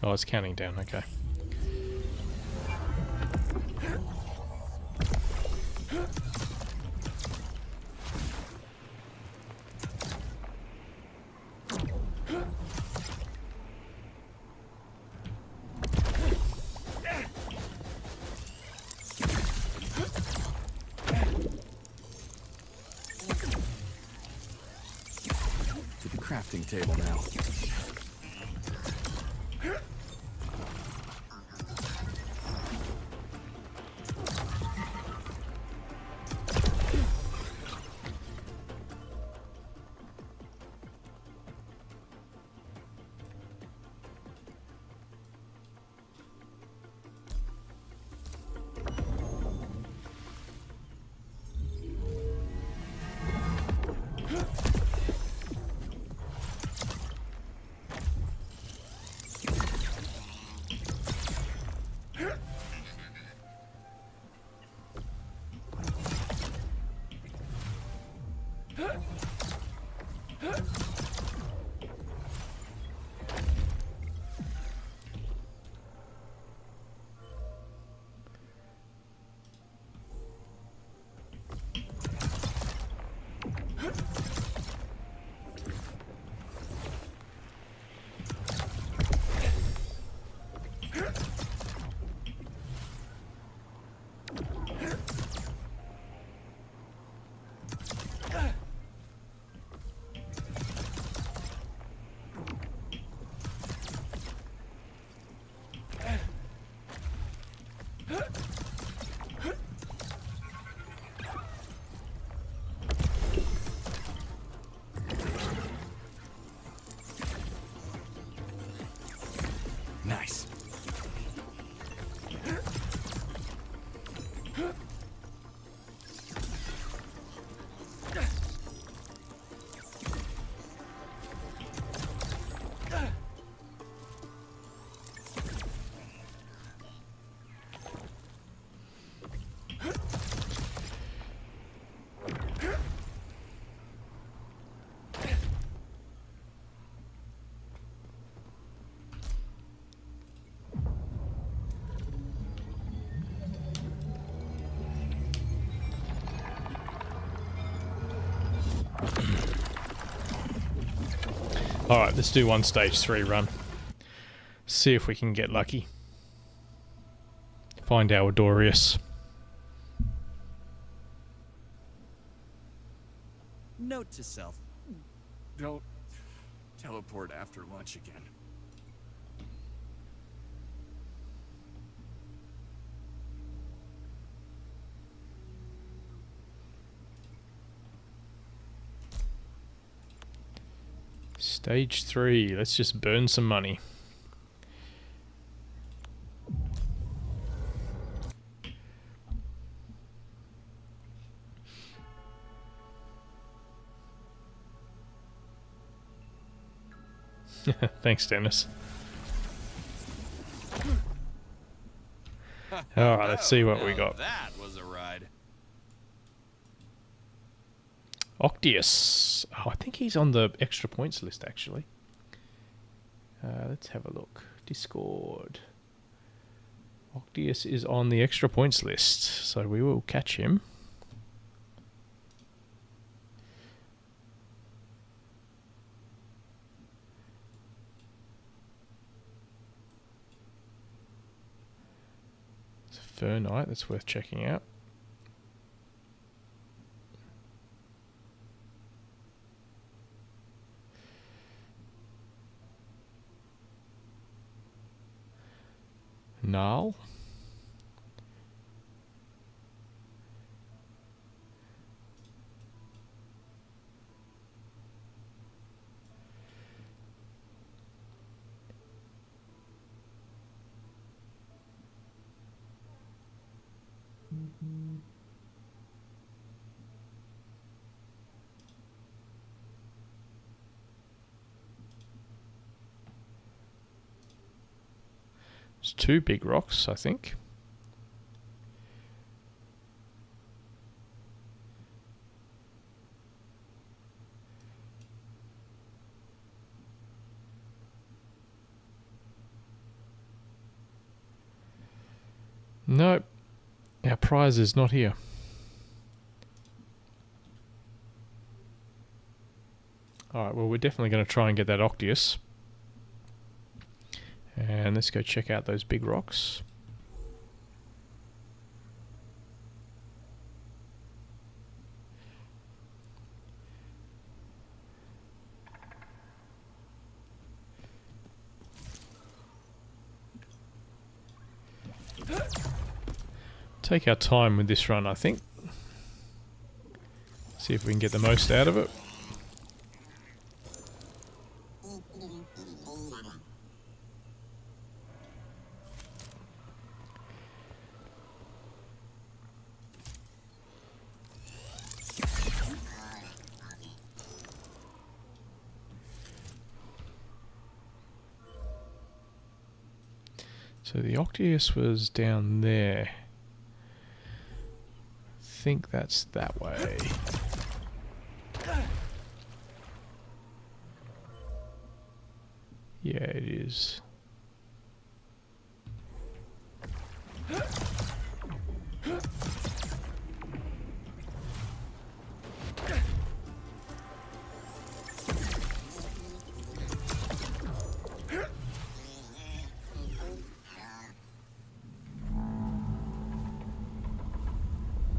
Oh, it's counting down, okay. Crafting table now. Alright, let's do one stage 3 run. See if we can get lucky. Find our Dorius. Note to self. Don't teleport after lunch again. Stage 3. Let's just burn some money. Thanks, Dennis. Alright, let's see what we got. That was a ride. Octius. Oh, I think he's on the extra points list, actually. Let's have a look. Discord. Octius is on the extra points list, so we will catch him. It's a Fur Knight, that's worth checking out. Null. There's 2 big rocks, I think. Nope. Our prize is not here. Alright, well, we're definitely going to try and get that Octius. And let's go check out those big rocks. Take our time with this run, I think. See if we can get the most out of it. So the Octius was down there. I think that's that way. Yeah, it is.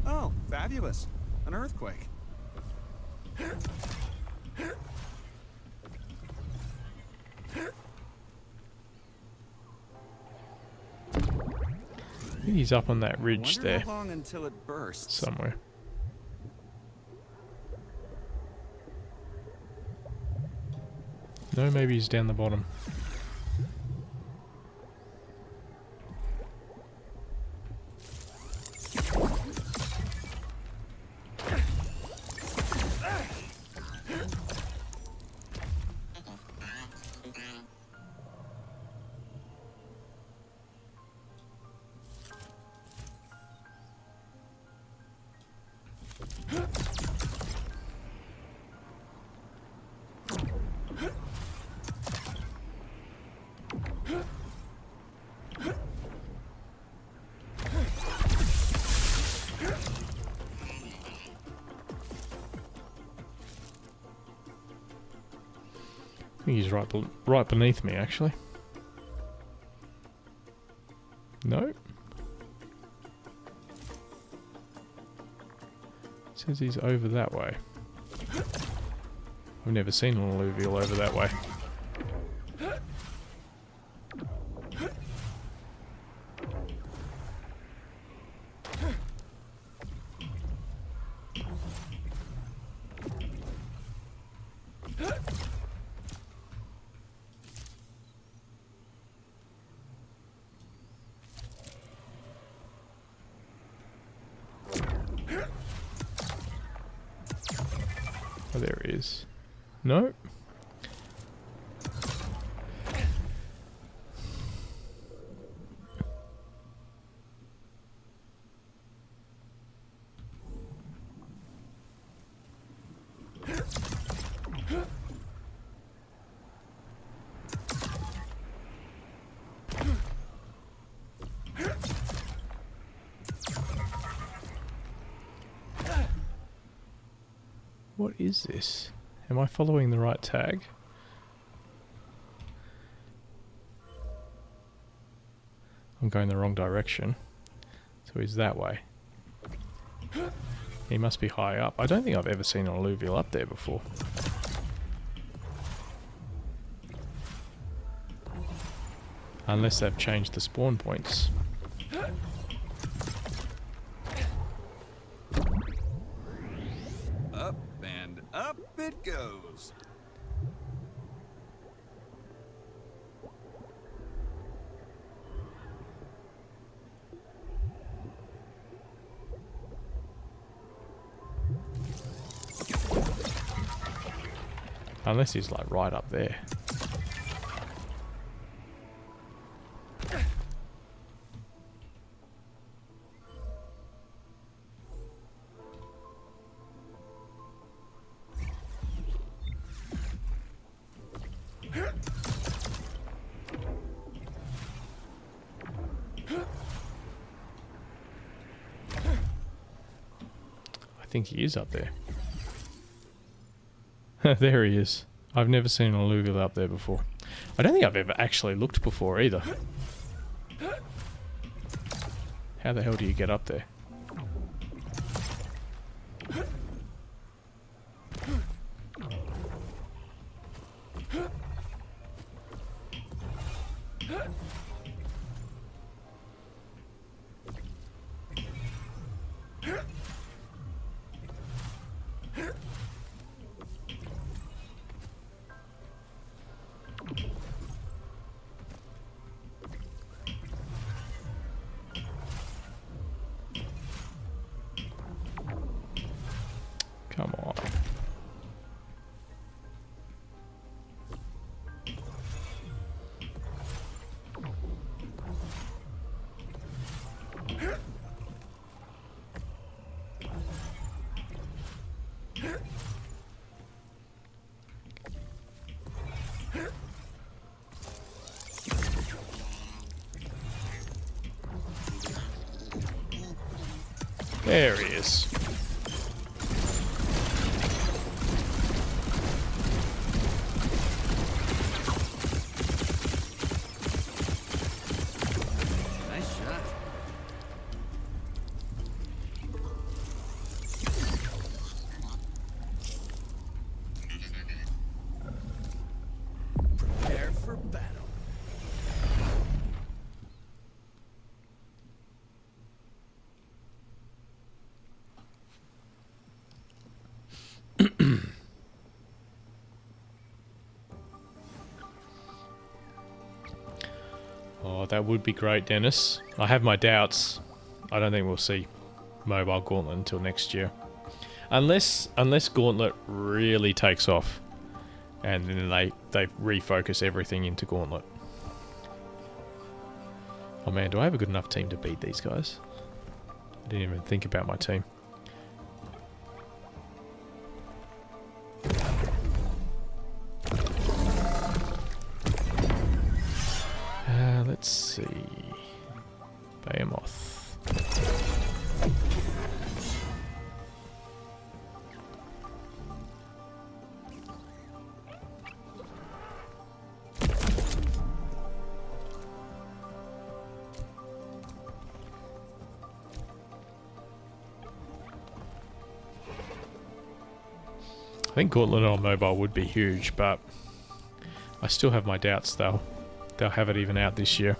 Oh, fabulous. An earthquake. I think he's up on that ridge Wonder there. how long until it bursts. Somewhere. No, maybe he's down the bottom. I think he's right beneath me, actually. No. Says he's over that way. I've never seen an Illuvial over that way. Oh, there he is. No. What is this? Am I following the right tag? I'm going the wrong direction. So he's that way. He must be high up. I don't think I've ever seen an Illuvial up there before. Unless they've changed the spawn points. Up and up it goes. Unless he's like right up there. I think he is up there. There he is. I've never seen an Illuvial up there before. I don't think I've ever actually looked before either. How the hell do you get up there? Come on. There he is. Nice shot. Prepare for battle. Oh, that would be great, Dennis. I have my doubts. I don't think we'll see Mobile Gauntlet until next year. Unless Gauntlet really takes off. And then they refocus everything into Gauntlet. Oh man, do I have a good enough team to beat these guys? I didn't even think about my team. Let's see. Behemoth. I think Gauntlet on mobile would be huge, but I still have my doubts they'll have it even out this year.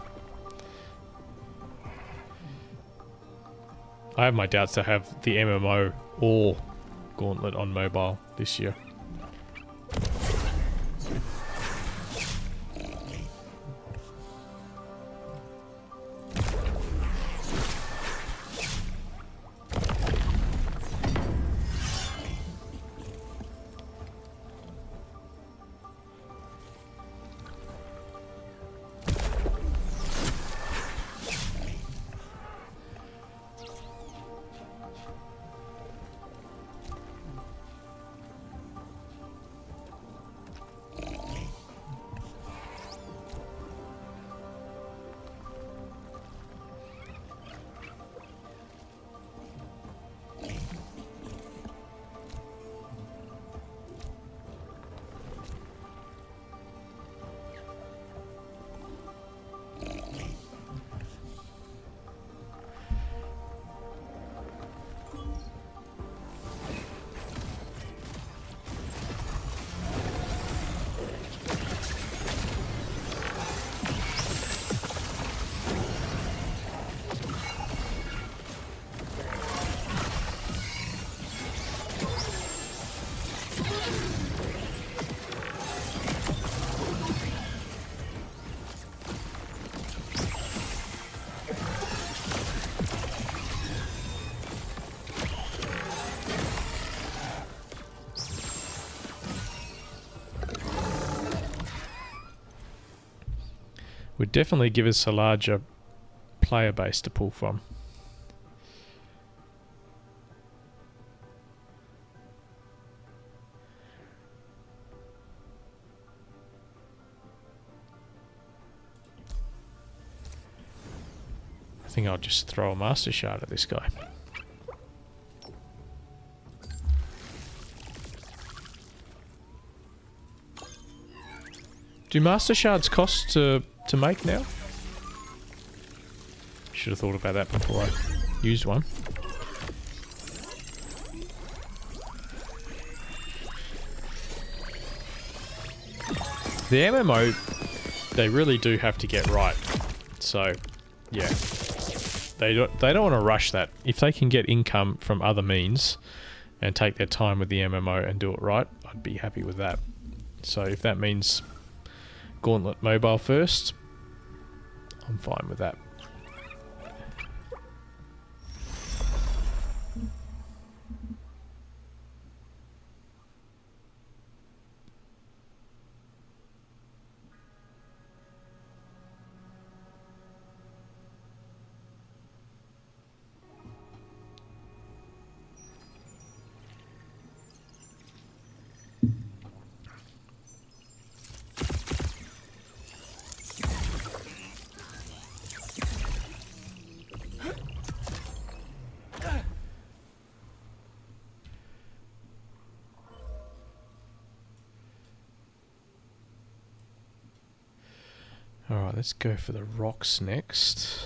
I have my doubts to have the MMO or Gauntlet on mobile this year. Would definitely give us a larger player base to pull from. I think I'll just throw a Master Shard at this guy. Do Master Shards cost to make now? Should have thought about that before I used one. The MMO, they really do have to get right. So, yeah. They don't want to rush that. If they can get income from other means and take their time with the MMO and do it right, I'd be happy with that. So if that means Gauntlet mobile first, I'm fine with that. Alright, let's go for the rocks next.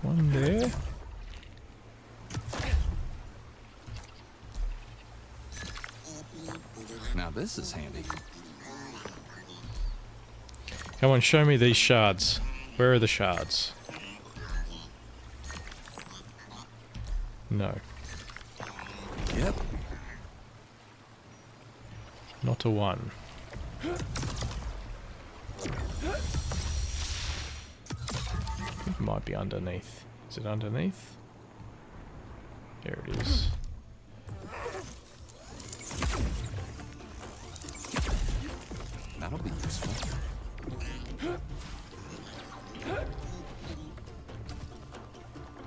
One there. Now this is handy. Come on, show me these shards. Where are the shards? No. Yep. Not a one. It might be underneath. Is it underneath? There it is. That'll be useful.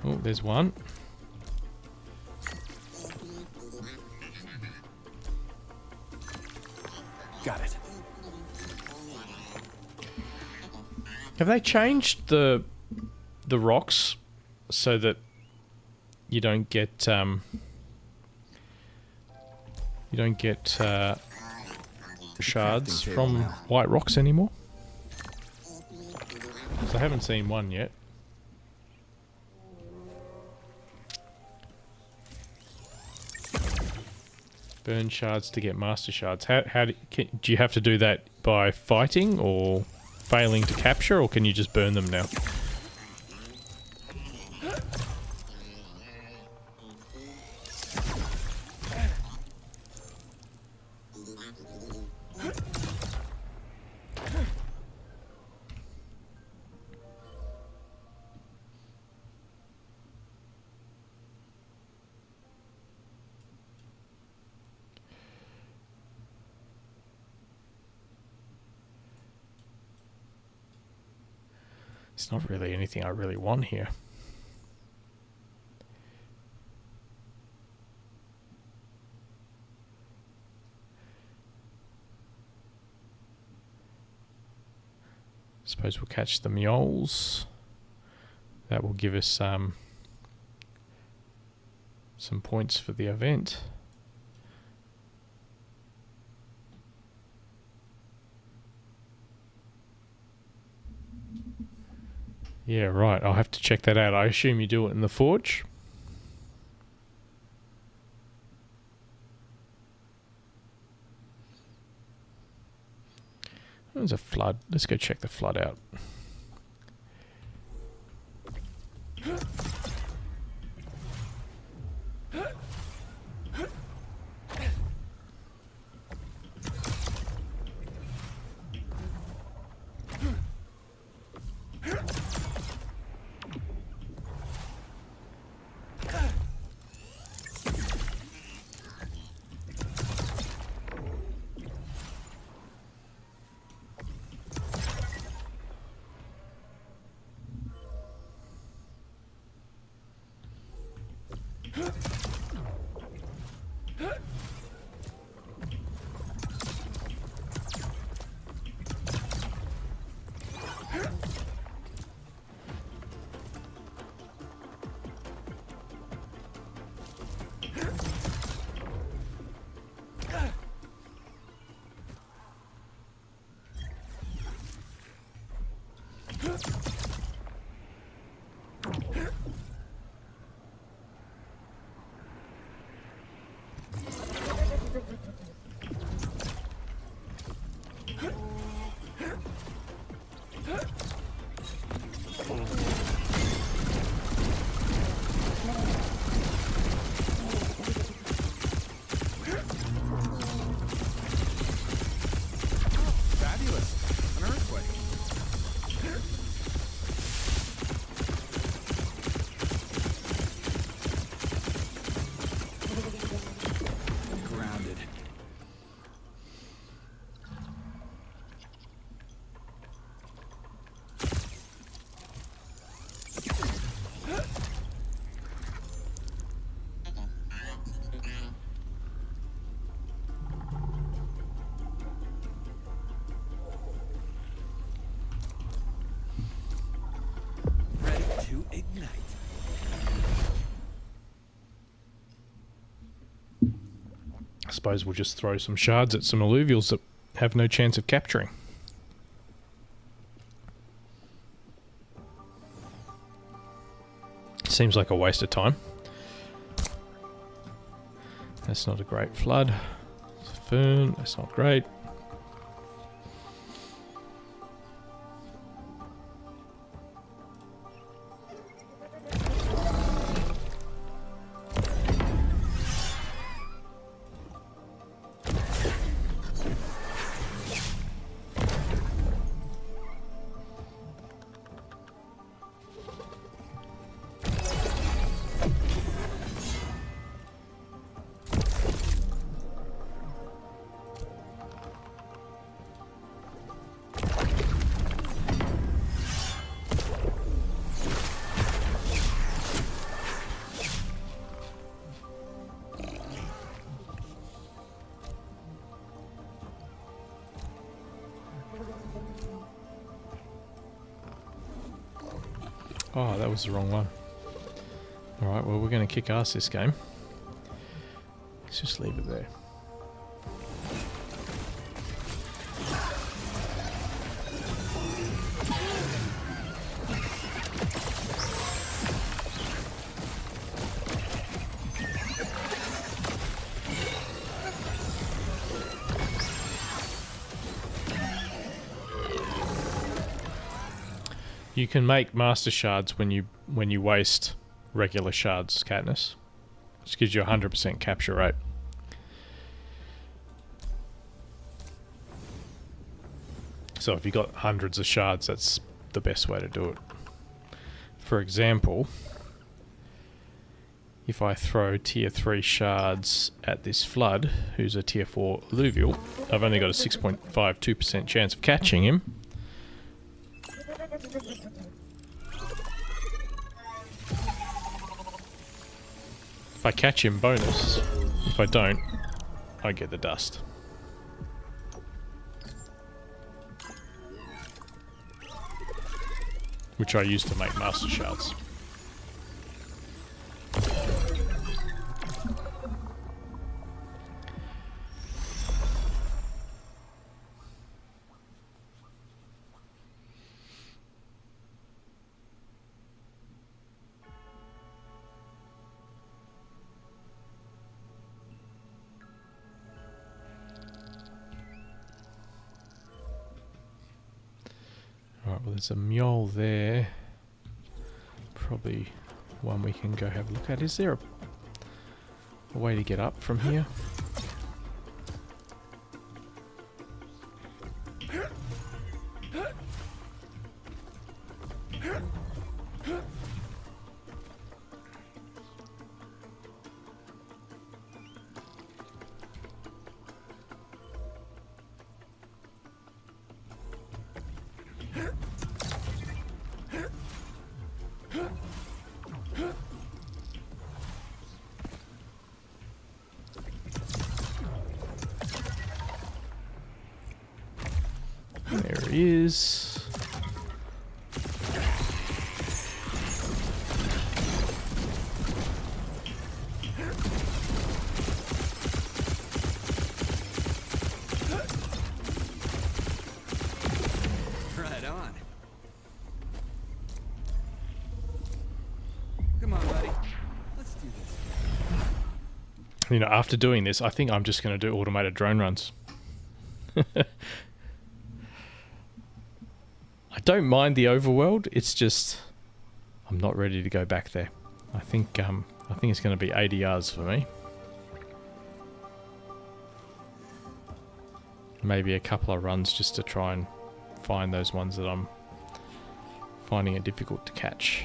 Oh, there's one. Got it. Have they changed the rocks so that you don't get shards from white rocks anymore? 'Cause I haven't seen one yet. Burn shards to get master shards. How do you have to do that by fighting or failing to capture, or can you just burn them now? It's not really anything I really want here. Suppose we'll catch the mules. That will give us some points for the event. Yeah, right. I'll have to check that out. I assume you do it in the forge. There's a flood. Let's go check the flood out. Fabulous. An earthquake. Grounded. Ready to ignite. I suppose we'll just throw some shards at some alluvials that have no chance of capturing. Seems like a waste of time. That's not a great flood. It's a fern. That's not great. Oh, that was the wrong one. Alright, well, we're going to kick ass this game. Let's just leave it there. You can make master shards when you waste regular shards, Katniss. Which gives you 100% capture rate. So if you've got hundreds of shards, that's the best way to do it. For example, if I throw tier 3 shards at this flood, who's a tier 4 Illuvial, I've only got a 6.52% chance of catching him. If I catch him, bonus. If I don't, I get the dust. Which I use to make master shards. Alright, well there's a mule there. Probably one we can go have a look at. Is there a way to get up from here? There he is. Right on. Come on, buddy. Let's do this. You know, after doing this, I think I'm just going to do automated drone runs. I don't mind the overworld. It's just I'm not ready to go back there. I think it's going to be ADRs for me. Maybe a couple of runs just to try and find those ones that I'm finding it difficult to catch.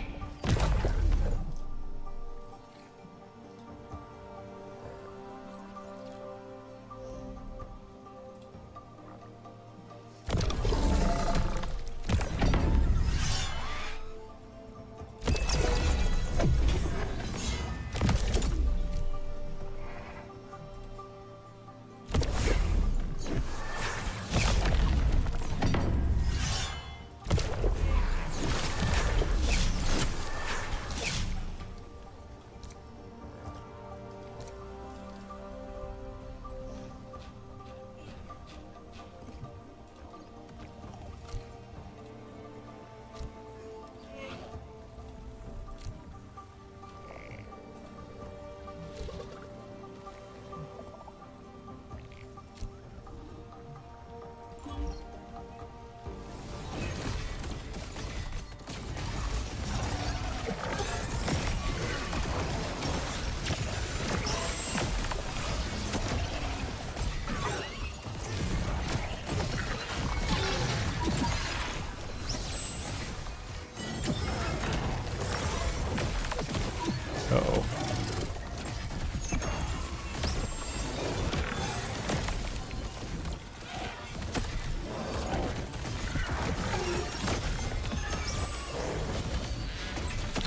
Uh-oh.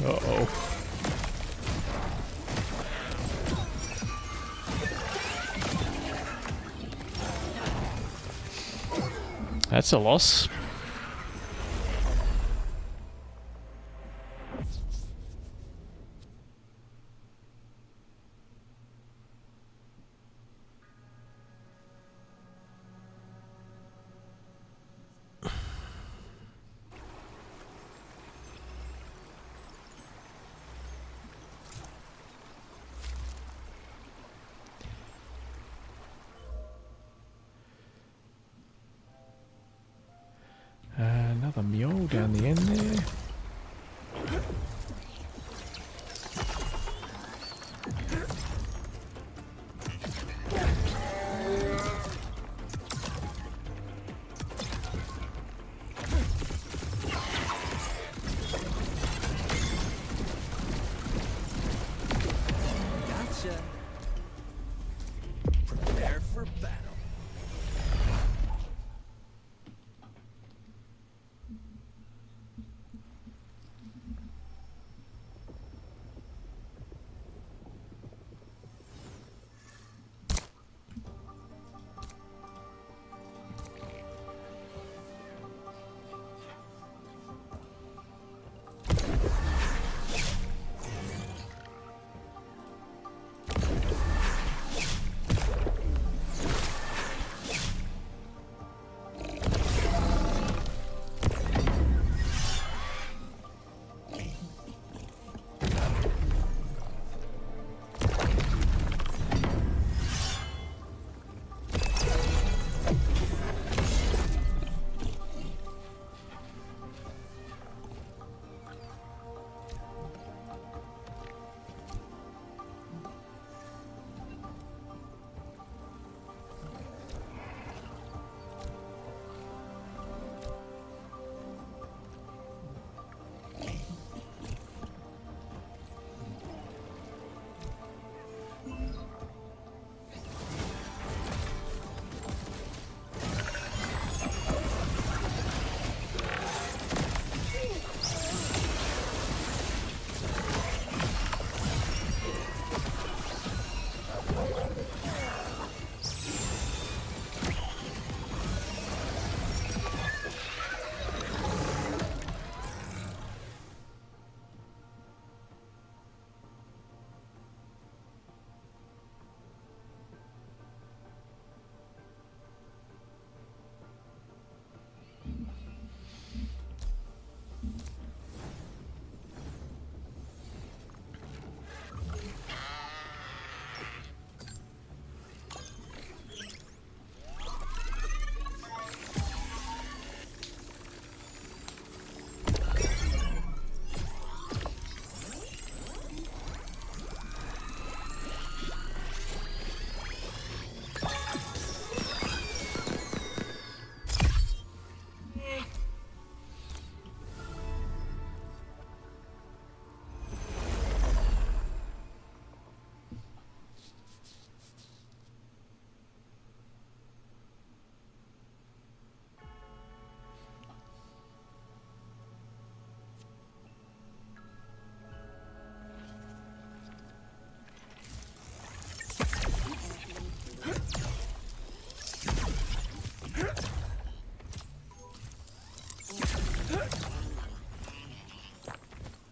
Uh-oh. That's a loss. Another mule down the end there. Gotcha. Prepare for battle.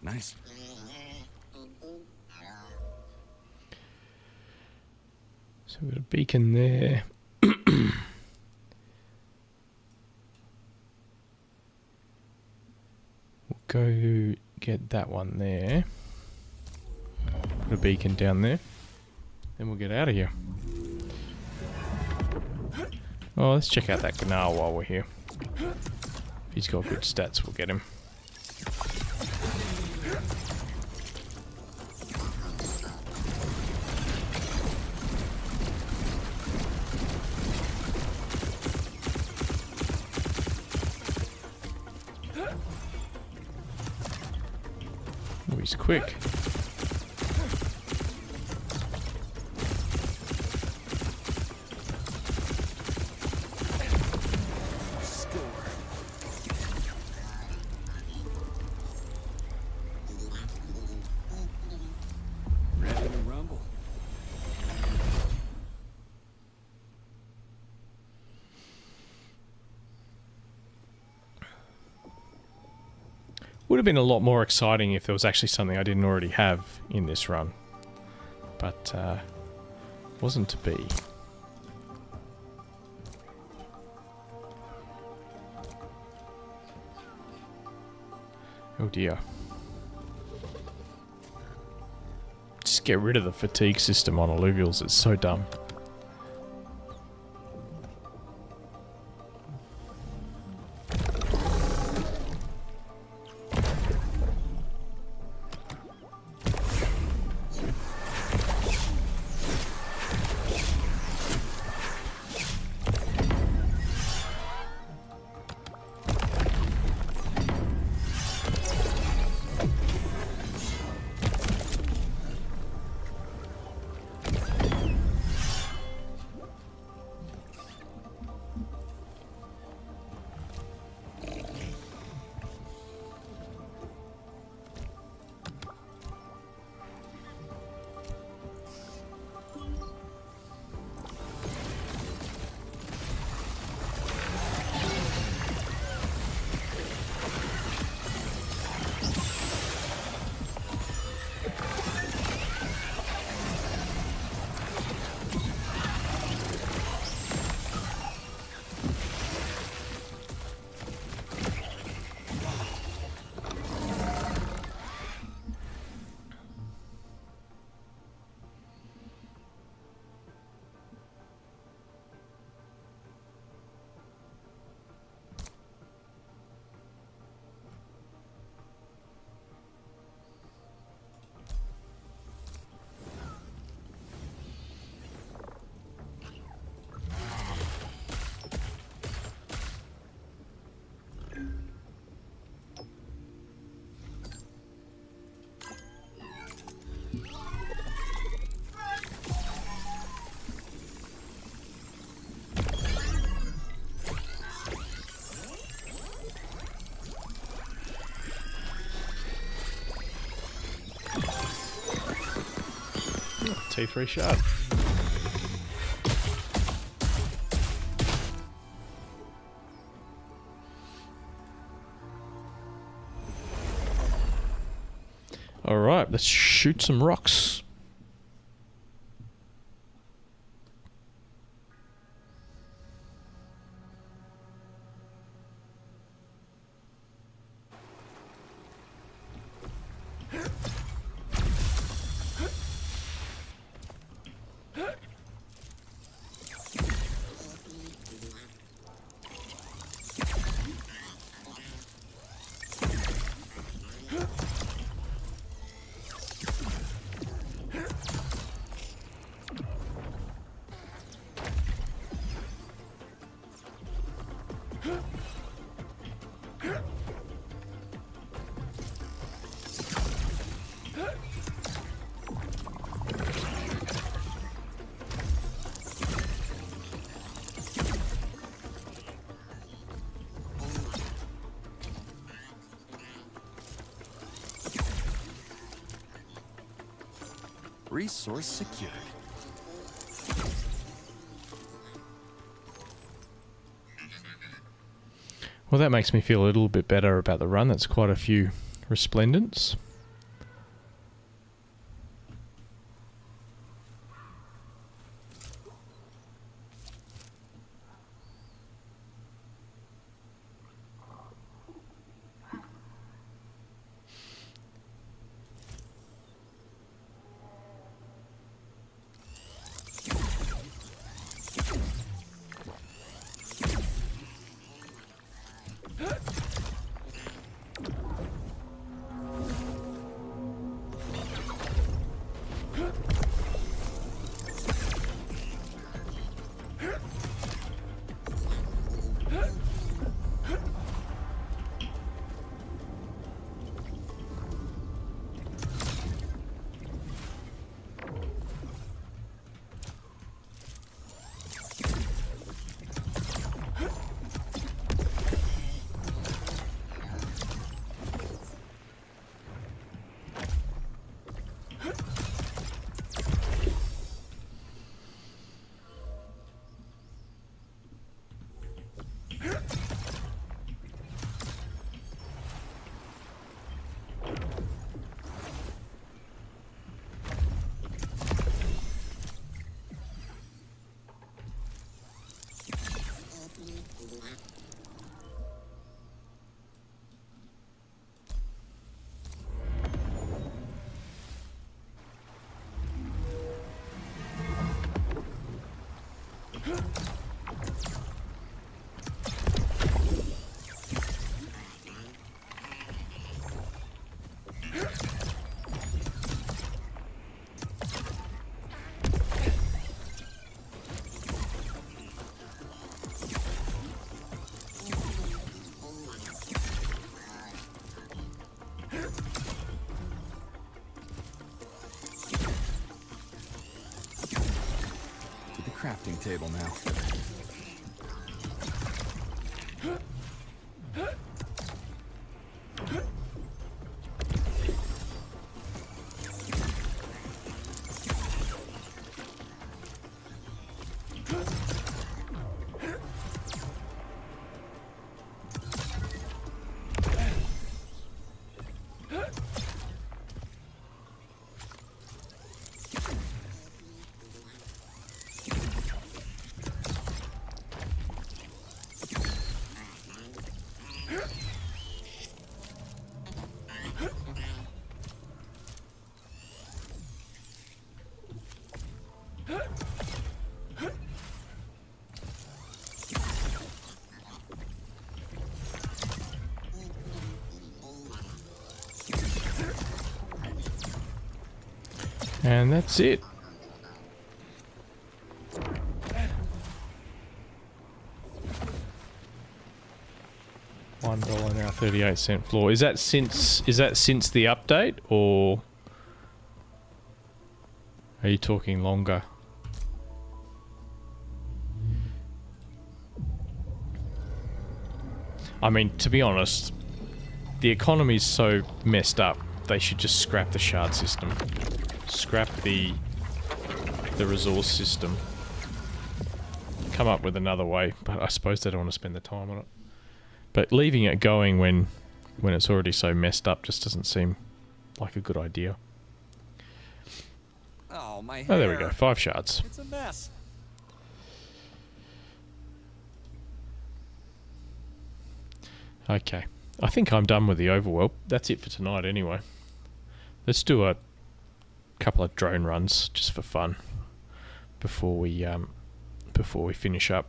Nice. So we've got a beacon there. We'll go get that one there. Put a beacon down there. Then we'll get out of here. Oh, let's check out that Gnar while we're here. If he's got good stats, we'll get him. Oh, he's quick. Would have been a lot more exciting if there was actually something I didn't already have in this run. But, wasn't to be. Oh dear. Just get rid of the fatigue system on Illuvials, it's so dumb. T3 shard. Alright, let's shoot some rocks. Resource secured. Well, that makes me feel a little bit better about the run. That's quite a few resplendents. Crafting table now. And that's it. $1 now, 38-cent floor. Is that since the update, or are you talking longer? I mean, to be honest, the economy's so messed up, they should just scrap the shard system. Scrap the the resource system. Come up with another way, but I suppose they don't want to spend the time on it. But leaving it going when it's already so messed up just doesn't seem like a good idea. Oh, my hair. Oh, there we go. 5 shards. It's a mess. Okay. I think I'm done with the overworld. That's it for tonight anyway. Let's do a couple of drone runs just for fun before we finish up.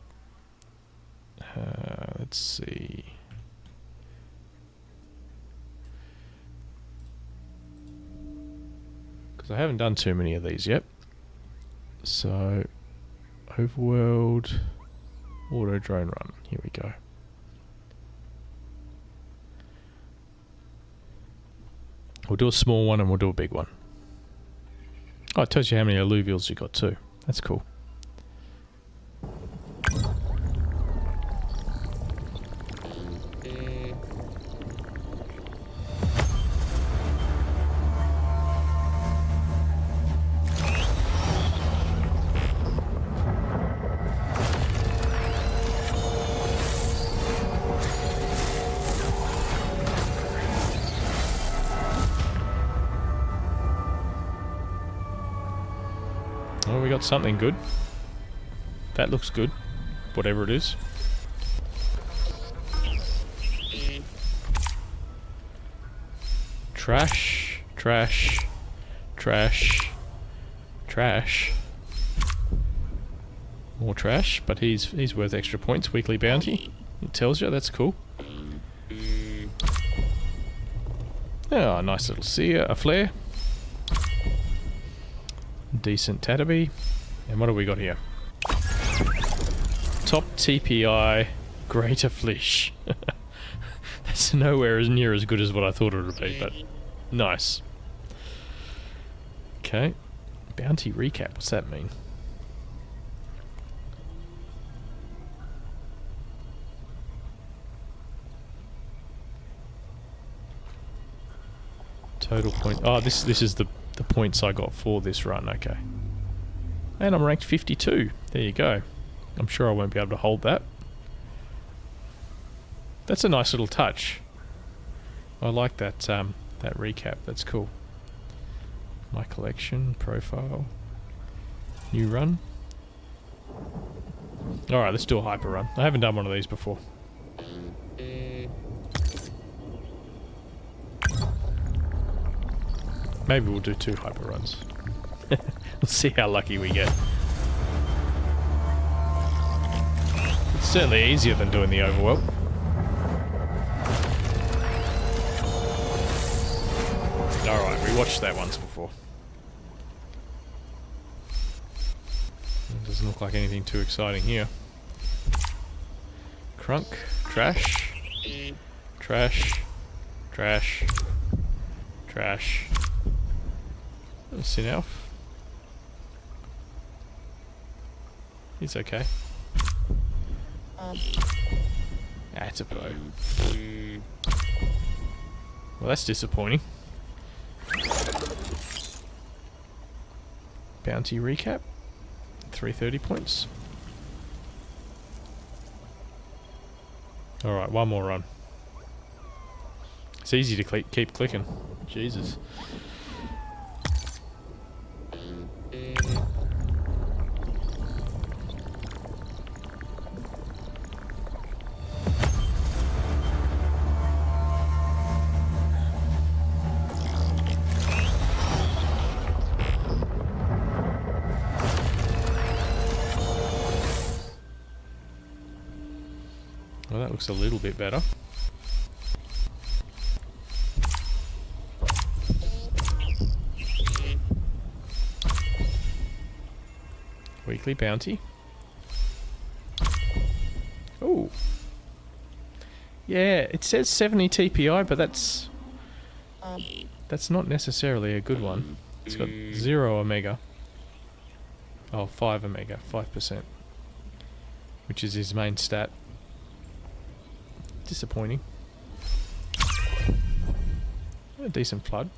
Let's see. Because I haven't done too many of these yet. So, overworld, auto drone run. Here we go. We'll do a small one and we'll do a big one. Oh, it tells you how many alluvials you got too. That's cool. Oh, we got something good. That looks good. Whatever it is. Trash. Trash. Trash. Trash. More trash, but he's worth extra points. Weekly bounty. It tells you, that's cool. Oh, nice little seer, a flare. Decent Tatterby. And what have we got here? Top TPI Greater Flesh. That's nowhere as near as good as what I thought it would be, but nice. Okay. Bounty recap, what's that mean? Total point. Oh, this is the points I got for this run, okay. And I'm ranked 52. There you go. I'm sure I won't be able to hold that. That's a nice little touch. I like that that recap. That's cool. My collection, profile, new run. Alright, let's do a hyper run. I haven't done one of these before. Maybe we'll do 2 hyper runs. We'll see how lucky we get. It's certainly easier than doing the overworld. Alright, we watched that once before. It doesn't look like anything too exciting here. Crunk, trash, trash, trash, trash. Sinelf. He's okay. That's a pro. Well, that's disappointing. Bounty recap. 330 points. Alright, one more run. It's easy to keep clicking. Jesus. Well, that looks a little bit better. Weekly bounty. Oh. Yeah, it says 70 TPI, but that's not necessarily a good one. It's got 0 Omega. Oh, 5 Omega, 5%. Which is his main stat. Disappointing. A decent flood.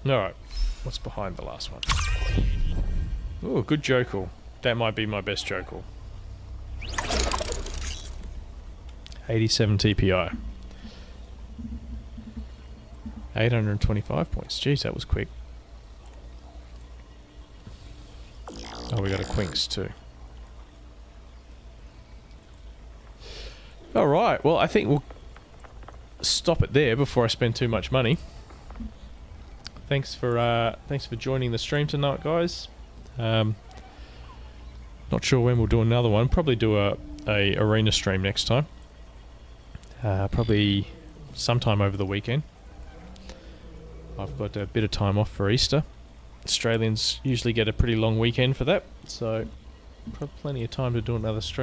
Alright, what's behind the last one? Oh, good Jokel. That might be my best Jokel. 87 TPI. 825 points. Jeez, that was quick. Oh, we got a Quinks too. Alright, well I think we'll stop it there before I spend too much money. Thanks for joining the stream tonight, guys. Not sure when we'll do another one. Probably do a arena stream next time. Probably sometime over the weekend. I've got a bit of time off for Easter. Australians usually get a pretty long weekend for that, so plenty of time to do another stream.